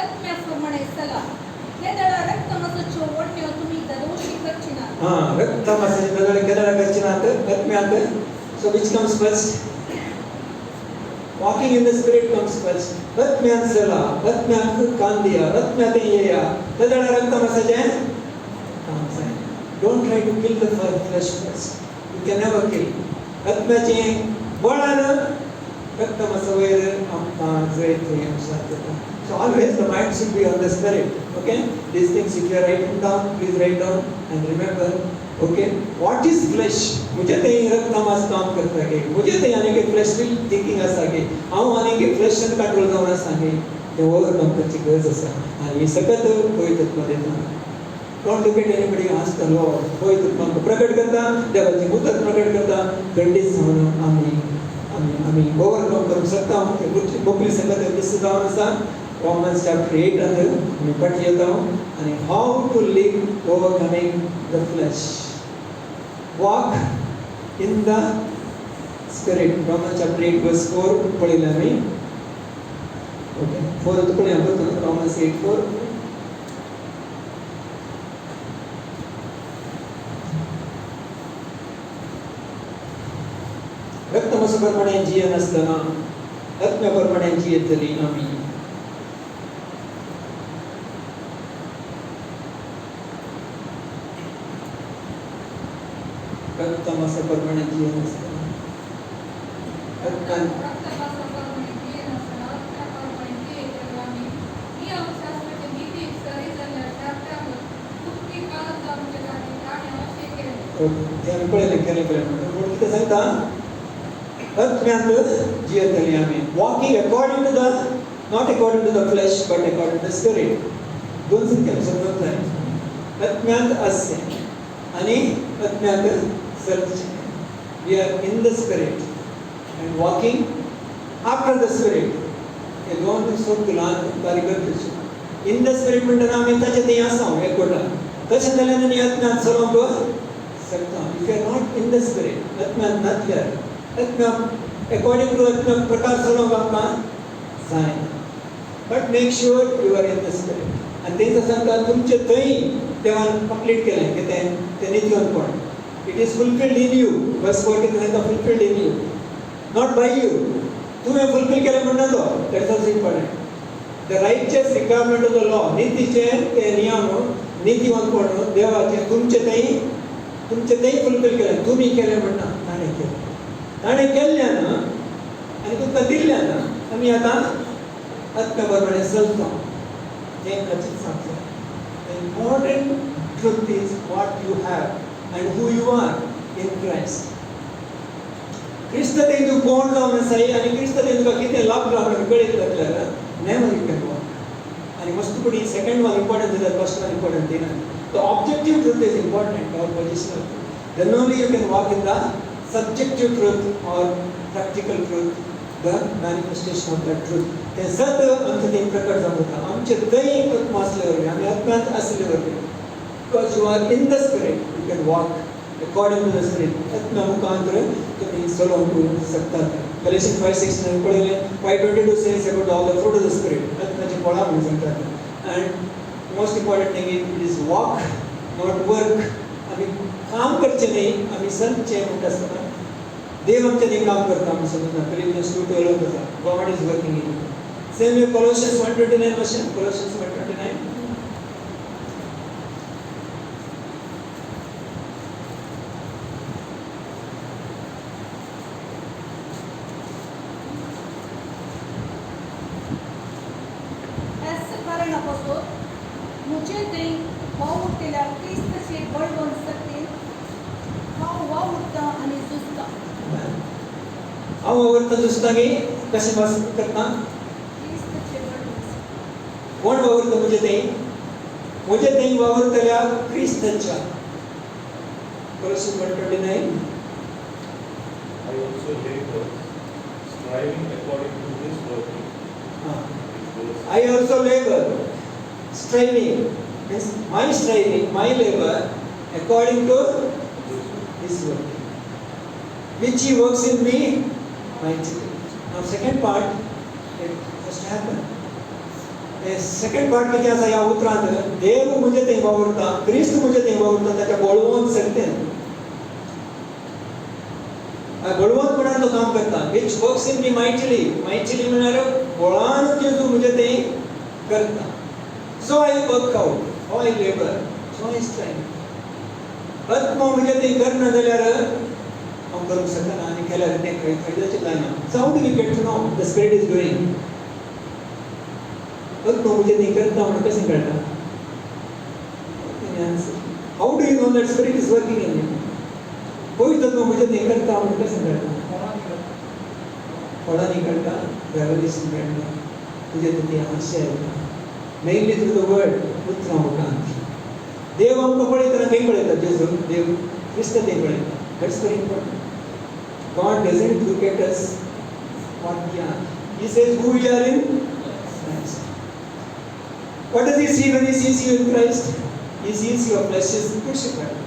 आत्म्याप्रमाणे चला. हे दळा रक्तमांसाच्यो ओडण्यो तुमी दलोशी करची ना. रक्त मांसाचे दगड केदारा करचे नात आत्म्यात. So which comes first? Walking in the spirit comes first. आत्म्यात चला, आत्म्यात कान दिया, आत्म्यात येया. दळा रक्त मांसाचे काम जाय. Don't try to kill the flesh first. You can never kill. आत्म्याचे बळान रक्त मांसा वयर आमकां जैत जाता. So always the mind should be on the spirit. Okay? These things if you are writing down, please write down and remember. Okay? What is flesh? मुझे ते रक्त मांस काम करता है. मुझे ते यानी कि fleshful thinking आसा के हांव यानी कि flesh and control जावन आसा के ते ओवरकम करची गरज आसा. आणि हे सगळं पवित्र आत्मा देता. Don't look at anybody ask the Lord. पवित्र आत्मा प्रकट करता, देवाची मुदत प्रकट करता, खंडित जावन आम्ही ओवरकम करू शकता. मोकळी संगत दिसत जावन आसा. Romans chapter 8 अंदर मी पढ़ लेता हूँ. And how to live overcoming the flesh. Walk in the spirit. Romans chapter 8 verse 4 पढ़िला me. Okay. 4 तो पढ़े हम तो Romans 8:4. रक्तमांसाप्रमाणे जीवन असताना आत्म्याप्रमाणे जियेतली आम्ही. रक्तमांसाप्रमाणे जीवन असताना रक्तमांसाप्रमाणे जीवन असताना आत्म्याप्रमाणे जियेतली आम्ही. ही अंशास्त्राची नीती सरी जाल्यार शास्त्रामुळे मुक्ती काळात आमच्यासाठी राहणे आवश्यक आहे. ते आम्ही पळयलें म्हणून कितें सांगता आत्म्यांत जियेतली आम्ही. Walking according to the not according to the flesh but according to the spirit. दोन संख्या समजून जाय. आत्म्यांत असचे आणि आत्म्यांत चलचे. We are in the spirit and walking after the spirit. हे दोन सोड ल्हान बारीक गरजेचे. इन द स्पिरिट म्हणटना आमी ताचे थंय आसा एकवटा. तशें जाल्यार आनी आत्म्यांत चलोवंक शकता. If you are not in the spirit आत्म्यांत नासल्यार आत्म्या अकॉर्डिंग टू आत्म्या प्रकार चलोवंक आमकां जायना. But make sure you are in the spirit. आनी तेंच सांगता तुमचे थंय देवान कंप्लीट केलें कितें तें नित्यवंतपण. It is fulfilled in you. Verse 4 कितें सांगता fulfilled in you not by you. तुवें फुलफिल केलें म्हणना तो that's also important. The righteous requirement of the law नितीचे ते नियम नित्यवंतपण देवाचे तुमचे थंय फुलफिल केलें. तुमी केलें म्हणना ताणें केलें. ताणें केल्ल्यान आनी तुमकां दिल्ल्यान आमी आतां आत्म्याप्रमाणे चलता. हें खचित सांगता. The important truth is what you have and who you are in Christ. क्रिस्तांत तूं कोण जावन आसाय आनी क्रिस्तांत तुका कितें लाभ म्हणून कळीत जाल्यार नेवर यू कॅन वॉक. आनी मस्त पडी सेकंड वन इम्पॉर्टंट जाल्यार फर्स्ट वन इम्पॉर्टंट दिना. The objective truth is important or positional. Then only you can walk in the subjective truth or practical truth, the manifestation of that truth. ते सत आमचे थंय प्रकट जाता. आमचे थंय आत्मा असल्यावर आमी आत्म्यांत असल्यावर because you are in the spirit you can walk according to the spirit. आत्म्या मुखांतर तुमी चलोवंक शकतात. Galatians 5:6 पळयलें. 5:22 says about all the fruit of the spirit. आत्म्याची फळां म्हणून सांगतात. and most important thing is walk not work. आमी काम करचें न्ही आमी चलचें म्हणटा आसतना देव आमचें न्ही काम करता आमी समजना. Philippians 2:12 आसा God is working in you. Same way Colossians 1:29 version. Colossians 1:29. ऐसे कारणापासून मुझे ते वावुरतेल्या क्रिस्ताचे बळ बन सकतील. हांव वावुरता आणि झुजता. हांव वावरता झुजता गे कशें करता. क्रिस्ताचे बळ बन कोण वावरता मुझे थंय वावरतल्या क्रिस्ताच्या. Colossians 1:29. I also labor, striving according to His working. I also labor, striving. Means my striving, my labor, according to His working. Which He works in me mightily. Now second part, it has to happen. Second part में क्या या उत्तरांत देव मुझे ते वावरता क्रिस्त मुझे ते वावरता त्याच्या बळवंत सकते बळवंतपणान तो काम करता which works in me mightily म्हणल्यार बळान जेजू मुझे ते करता so I work out how I labor so I strive आत्मा मुझे ते करना जाल्यार हम करू शकना आणि केल्यार ते काही फायद्याचे जायना so how do we get to know the spirit is doing आत्मा मुझे ते करता म्हणून कसे कळटा how do you know that spirit is working in you कोई तो मुझे नहीं करता हूँ कैसे करता पढ़ा नहीं करता रेवलेशन करता मुझे तो ध्यान से आएगा mainly through the word Uttara मुकांत देव हमको पढ़े तरह कहीं पढ़े था जैसे देव क्रिस्त नहीं पढ़े था that's very important God doesn't look at us what we are He says who we are in Christ what does He see when He sees you in Christ He sees your flesh is crucified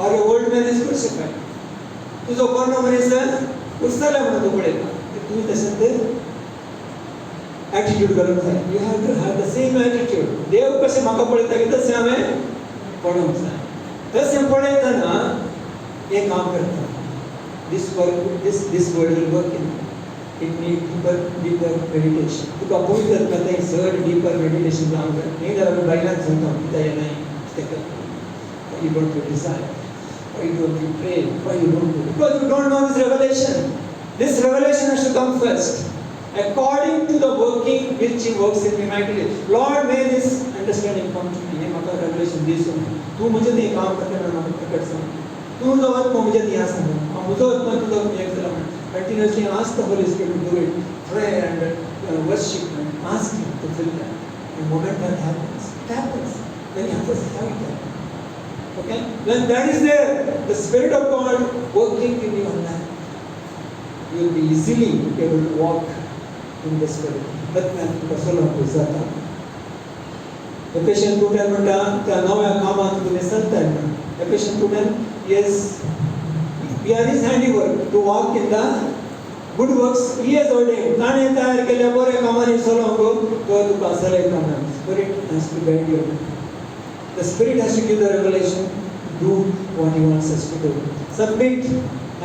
or your old man is crucified. तुझो कोण मनीस उरसला म्हणून तू पळयता तुम्ही तशेंच attitude करूंक जाय you have to have the same attitude देव कशें म्हाका पळयता की तशें हांवें पळोवंक जाय तशें पळयतना एक काम करता this word will work in it need deeper meditation तुका पळयत जाता तें चड डीपर मेडिटेशन जावंक जाय न्ही जाल्यार बायलांक सांगता कित्याक येनाय तें करता you don't to desire, why you don't to pray, why you don't to, because you don't know this revelation. This revelation has to come first. According to the working which He works in me mightily. Lord, may this understanding come to me. ये मका revelation this हो. तू मुझे नहीं काम करते ना मका प्रकट समझ. तू जो आत्मा मुझे दिया समझ. हम मुझे आत्मा तू तो मुझे चला मन. Continuously ask the Holy Spirit to do it. Pray and worship and ask Him to fill that. The moment that happens, it happens. When it happens, how it happens. Okay? When that is there, the Spirit of God working in your life, you will be easily able to walk in the Spirit. But man, Kasola पुजाता. Ephesians 2:10 म्हणटा त्या नव्या कामात तुम्ही संताय म्हणून. Ephesians 2:10 is we are His handiwork to walk in the good works He has ordained. ताणे तयार केल्या बऱ्या कामांनी चलोवंक तो तुका चलयता म्हणून. Spirit has to guide you. The Spirit has to give the revelation to do what He wants us to do. Submit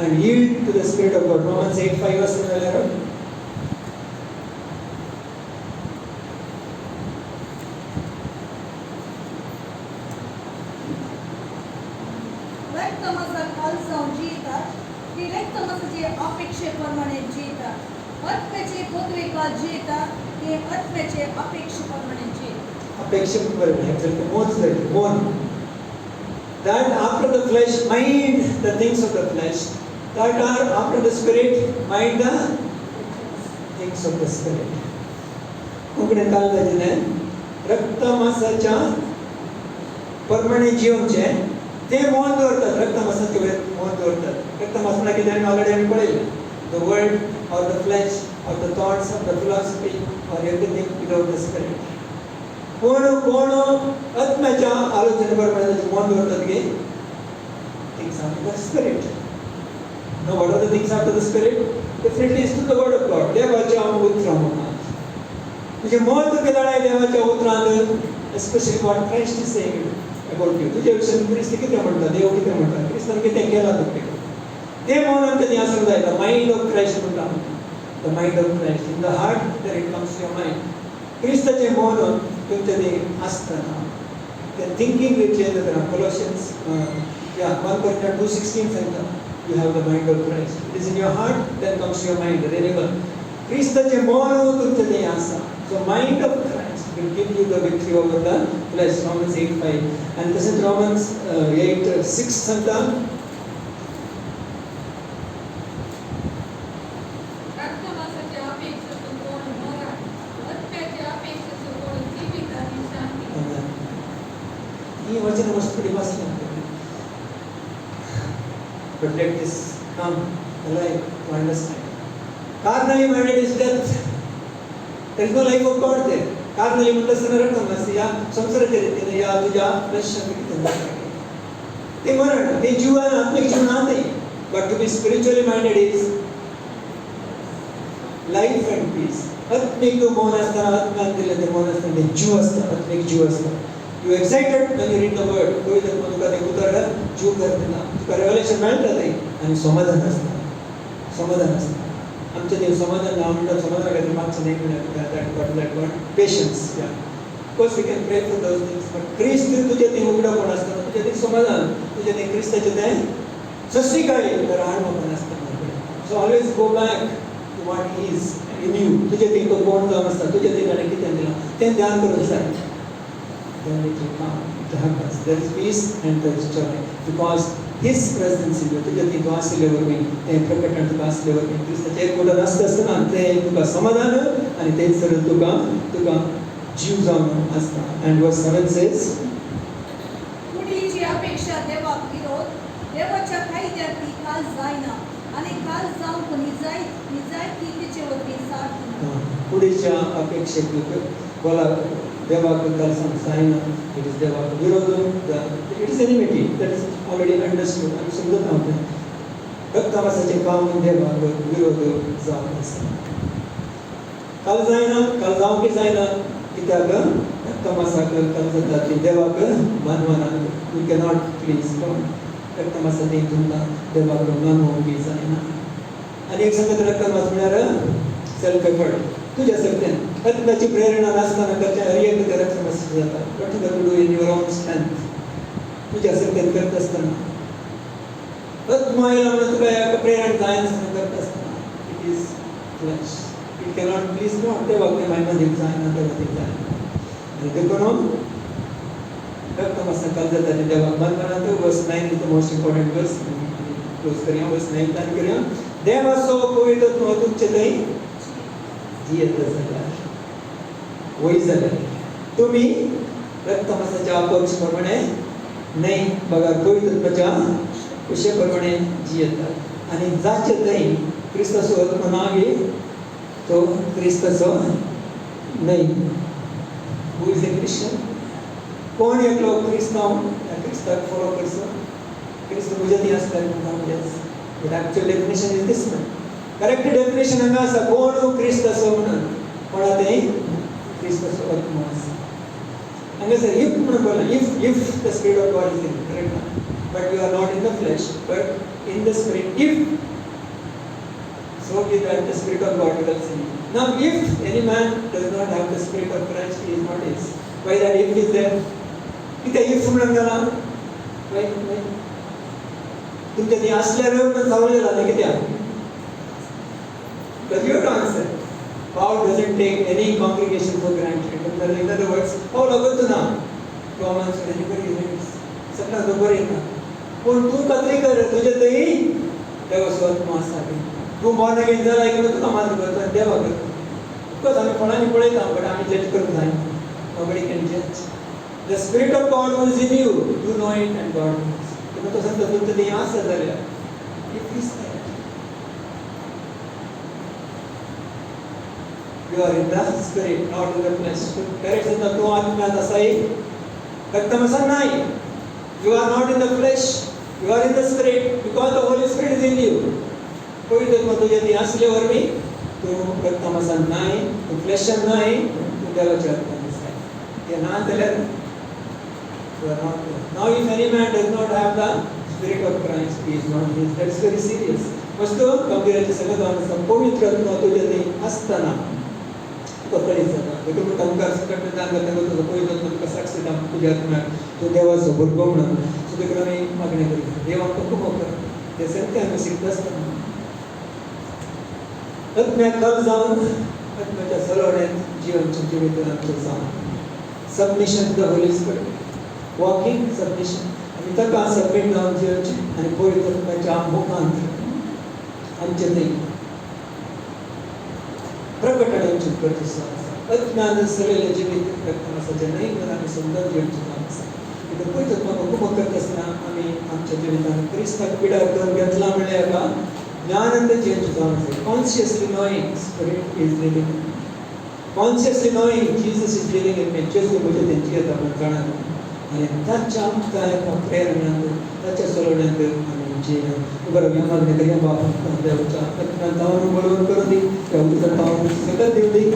and yield to the Spirit of God. Romans 8:5 verse 11. रक्तमासात हालचाल जितात ती रक्तमासाची अपेक्षेप्रमाणे जितात आत्म्याचे पत्रिका जितात ते आत्म्याचे अपेक्षेप्रमाणे जितात that after the flesh mind the things of the flesh that are after the spirit mind the things of the spirit कोंकणीत काय जायचे रक्तमासाच्या परमाणे जीवनचे ते मौन दवरतात रक्तमासाचे मौन दवरतात रक्तमास म्हणजे कितें ऑलरेडी आमी पळयलें the word or the flesh or the thoughts of the philosophy or everything without the spirit कोण आत्म्याच्या आलोचनेप्रमाणे मौन दवरतात की things after the spirit. Now what are the things after the spirit? Definitely is to the word of God. देवाच्या उतरांत तुझे मौन केल्यार देवाच्या उतरांत especially what Christ is saying about you. तुझ्या विशयी ख्रिस्त कितें म्हणटा देव कितें म्हणटा क्रिस्तान कितें केलां तुका ते मौन कितें आसूंक जाय the mind of Christ म्हणटा the mind of Christ in the heart there it comes to your mind. क्रिस्ताचे मौन तुमचे ते आसतना the thinking will change the Colossians 1 Corinthians 2:16 सांगता you have the mind of Christ it is in your heart then comes your mind the renewal क्रिस्ताचे मौन तुमचे ते आसा so mind of Christ will give you the victory over the flesh Romans 8:5 and this is Romans 8:6 सांगता वचन मस्त pretty much but let this come alive to understand Carnally minded is death. There is no life of God there. Carnally म्हणलं रक्तमांस या संसाराच्या रीतीने या तुझ्या flash ते मरण, ते जीवन आत्मिक जीवनात नाही. But to be spiritually minded is life and peace. आत्मिक मौन असताना, आत्म्यात दिलं ते मौन असताना ते जीव असतं, आत्मिक जीव असतं. You excited when you read the word. कोई तर तुका ते उतरलं जीव करतेला. तुका revelation मिळतं ते आणि समाधान असतं. समाधान असतं. आमच्या देव समाधान नाव म्हणतात समाधान काहीतरी मागचं नाही मिळत that word patience. Yeah. Of course we can pray for those things. But ख्रिस्त तुझ्या ते उघडपण असतं. तुझ्या ते समाधान, तुझ्या ते ख्रिस्ताचे ते सृष्टी काय तर आडमपण असतं. So always go back to what he is in you. तुझ्या ते तो कोण जाऊन असतात. तुझ्या ते त्याने किती दिला ते ध्यान करून सांग. Then it will come to help us. There is peace and there is joy because His presence in you. तुझ्या ती वास लेवर मी ते प्रकटन तुका असल्यावर मी ख्रिस्ताचे एक मोठं नसतं असतं ना ते तुका समाधान आणि तेच सर तुका जीव जाऊन असतं. And verse 7 says पुढीलची अपेक्षा देवाक विरोध देवाच्या कायद्याती काल जायना आणि काल जाऊन कोणी निजायती तिचेवरती साथ पुढीलच्या अपेक्षेत बोला देवाबद्दल सांगणं इट इज देवा विरोध it is enmity that is already understood आणि समजत नव्हतं. रक्तमासाचे काम देवा विरोध जाऊन असतं. काल जाऊन की जायना कित्याक रक्तमासाक काल जातात की देवाक मानवाना यू कॅनॉट प्लीज गॉड रक्तमासाचे तुमका देवाक मानवून की जायना. आणि एक संगत रक्तमास म्हळ्यार सेल्फ एफर्ट तुझ्या सत्यान आत्म्याची प्रेरणा नसताना करच्या हरियक करत समस्या जातात. What you do in your own strength तुझ्या सत्यान करत असताना आत्माला म्हणून तुला एक प्रेरणा जाय नसताना करत असताना it is flash it cannot please God ते वाक्य मायमध्ये जायना ते वाक्य जायना. आणि ते कोण रक्तमासा काल जातात देवा बंधना तो verse 9 is the most important verse. Close करूया वर्स 9 टाइम करूया. देवा सो पवित्र तुमचे दई जियत जाल्यार वय जाल्यार तुम्ही रक्तमासाच्या अपेक्षेप्रमाणे नाही बघा पवित्रत्वाच्या कुशेप्रमाणे जियतात आणि जाचे दई क्रिस्ताचो आत्मा नावे तो क्रिस्ताचो नाही. हू इज ए क्रिश्चियन कोण एकलो क्रिस्ताक फॉलो करचो क्रिस्त तुझ्या ती असता. But actual definition is this one. Correct definition हांगा आसा कोण क्रिस्त असो म्हणून कोणा ते क्रिस्त असो आत्मा आसा. हांगा सर इफ म्हणून बोला if the spirit of God is in correct but you are not in the flesh but in the spirit if so be that the spirit of God dwells in you. Now if any man does not have the spirit of Christ he is not his. Why that if is there? किती if म्हणून गेला why तुमच्या ती असल्यावर पण सावलेला नाही किती But you have to answer. Paul doesn't take any congregation for granted. In other words, Paul अगोदर ना Romans anybody reads. सगळा बरोबर आहे ना. पण तू कत्री कर तुझे तरी देवा स्वतः मासावी. तू born again झाला ऐकलं तुका मान करतो देवा करतो. बिकॉज आम्ही कोणाने पळयता but आम्ही जज करून जायना. Nobody can judge. The spirit of God who is in you, you know it and God knows. तुम्ही तो सांगता तुमचं ते आस झाल्या. If is there. You are in the spirit, not in the flesh. Correct in the two आत्म्यात असाई रक्तमासा नाही. You are not in the flesh. You are in the spirit because the Holy Spirit is in you. पवित्र आत्मा तुझ्या ती असल्यावर मी तू रक्तमासा नाही, तू फ्लेश नाही, तू देवाच्या आत्म्यात आहे. ते ना झाल्यार you are not there. Now if any man does not have the spirit of Christ, he is not his. That's very serious. वस्तू गंभीराचे सगळं जाणं पवित्र आत्मा तुझ्या ती असताना पकडीत जाता. देखील टंकार सकट दान करता तो पवित्र आत्मा कसा असता तुझ्या आत्म्यात तो देवाचा भरगो म्हणून सुद्धा आम्ही मागणी करू. देव आमकां खूप कर. ते सत्य आम्ही शिकत असताना आत्म्यात कल जाऊन आत्म्याच्या सरवण्यात जीवनच्या जीवितात आमचं जाऊन submission to the Holy Spirit walking submission आणि ताका सबमिट जावन जीवनचे आणि पवित्र आत्म्याच्या मुखांत आमचे ते प्रकटण्याची गरज आसा. अज्ञान सगळे जिवीत रक्तमासाचे नाही पण आम्ही सुंदर जीवनचे काम आसा. कित्याक पवित्र आत्मा खूप करत असताना आम्ही आमच्या जिवितांत क्रिस्ताक पिडार करून घेतला म्हणल्यार ज्ञानांत चेंज जावन आसा consciously knowing spirit is living in me consciously knowing Jesus is living in me जेजू म्हणजे त्यांची आता आपण जाणा आणि त्याच्या आमच्या प्रेरणेंत त्याच्या सोडण्यात आम्ही जीवन बरं मी मागणी करूया बाबा देवाच्या आत्म्यातावन बरोबर करून दी त्या उदरतावन सगळं देव दी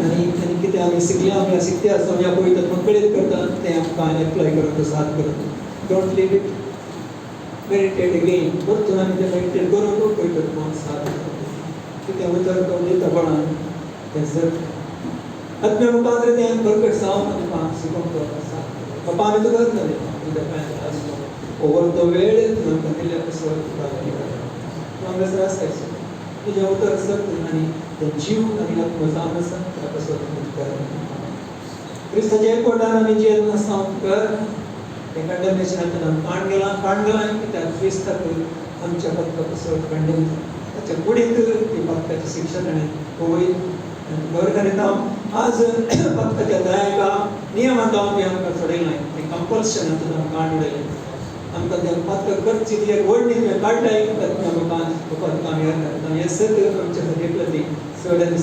आणि किती आम्ही शिकल्या आम्ही शिकते असं या पळयतात मग कळीत करतात ते आमकां एप्लाय करत साथ करत don't leave it meditate again परतून आम्ही ते मेडिटेट करून पळयतात मग साथ किती उतर तो दिता कोणाक ते सर आत्म्या मुखांतर ते प्रकट जावन आमकां शिकोवंक साथ बाबा आम्ही तो करता तुझ्या पांयार आसलो ओवर तो वेळ आमकां दिल्या कसो आमकां जर आसता तुझे उतर सत आणि ते जीव आणि आत्मा जावन आसा त्या कसो कर क्रिस्ताच्या एकवटान आमी जियेन आसा कर ते कंडेमनेशनांतल्यान आमी काण गेला कित्याक क्रिस्ताक आमच्या पत्का कसो कंडेम ताच्या कुडींत ती पत्काची शिक्षा ताणें पळय बरें करीत आज पत्काच्या दयाका नियमांत आमी आमकां सोडयलां ते कंपल्शनांतल्यान आमकां काण उडयलें आमकां ते पत्का करची ती एक व्हड न्ही काडलाय पत्का आमी हें सत आमच्या खातीर ती चड आनी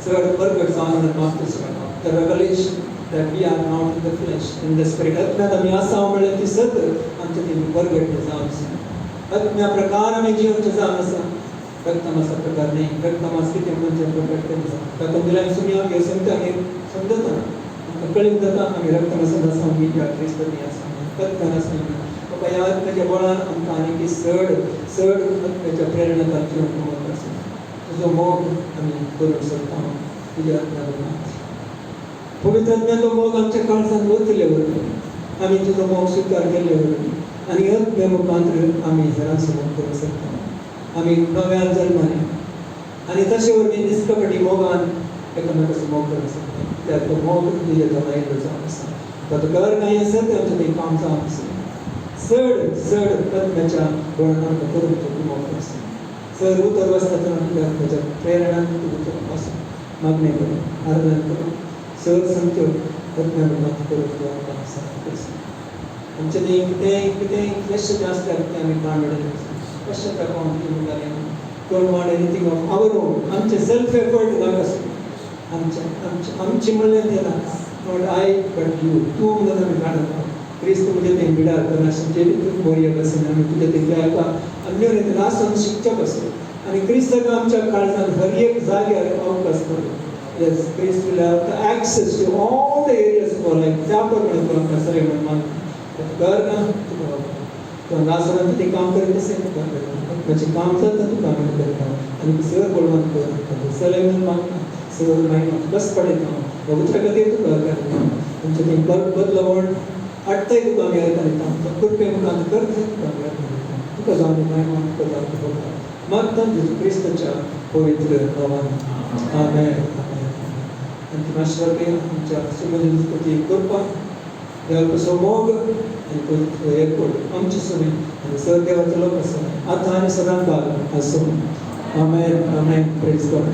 चड प्रगट जावन आमकां the revelation that we are not in the flesh in the spirit आत्म्यात आमी आसा म्हणल्यार ती सत आमच्या ती प्रगट जावन आसा आत्म्या प्रकार आमी जिवंत जावन आसा रक्तमासा प्रकार नाही रक्तमास कितें म्हणजे प्रकट करीत आसा तातूंत दिल्या सुनी आमी संगता आमी समजता आमकां कळीत जाता आमी रक्तमासांत आसा आमी त्या क्रिस्तांनी आसा रक्तान आसा बाबा ह्या आत्म्याच्या बळान आमकां आनी चड आत्म्याच्या प्रेरणांतल्यान जिवंत आसा तुजो मोग आमी करूंक सोदता तुज्या आत्म्या पवित्र आत्म्याचो मोग आमच्या काळजांत वतले वरवीं आमी तुजो मोग स्विकार केले वरवीं आनी आत्म्या मुखांतर आमी हेरां समोर करूंक शकता आमी नव्यान जल्माले आनी तशे वरवीं निश्कपटी मोगान एकामेकाचो मोग करूंक शकता त्यात तो मोग तुजे जमायलो जावन आसा ताचो घर काय आसा ते आमचें तें काम जावन आसा चड आत्म्याच्या बळान आमकां करूंक तो मोग आसा चड उतर आसता तर आमच्या आत्म्याच्या प्रेरणान तुजो आसा मागणी करून आराधना करून चड संत्यो आत्म्या मुखांत करूंक आमकां आसा आमचें कितें क्लेश आसता तें आमी काण उडयता पश्चाताप मुखार कोण वाडे एनीथींग ऑफ आवर ओन आमचे सेल्फ एफर्ट नाका आमची म्हणलें तें ना नॉट आय बट यू तूं म्हणून आमी काडटा क्रिस्त तुजें तें बिडार करनाशिल्लें जें बरी बसून आमी तुजें तें खेळपाक अन्य रितीन आसून शिकचे बसून आनी क्रिस्ताक आमच्या काळजांत हर एक जाग्यार अवकाश करूं Yes, Christ will have the access to all the areas of our life. त्या प्रमाणे तो आमकां सगळें म्हणून मागता घर ना तुका तो नासरांत तें काम करीत असेल तुका म्हजें काम जाता तुका आमी करता आनी सर बोलवान करता सगळें म्हणून मागता सगळें मागीर बस पडयता भगवंता खातीर तुका करता आमचें तें बदलवण हाडटाय तुका आमी अर्थ दिता कृपे मुखांत करता तुका आमी अर्थ दिता तुका जावन मागीर तुका जावन तुका मागता जेजू क्रिस्ताच्या पवित्र नांवान आमेन आणि मास्टर आमच्या सुमोदी कृपा देवाचो मोग आनी एकवट आमची सुमी आनी सर देवाचो लोक आसा आतां आनी सदां काल आसूं आमेन आमेन प्रेज गॉड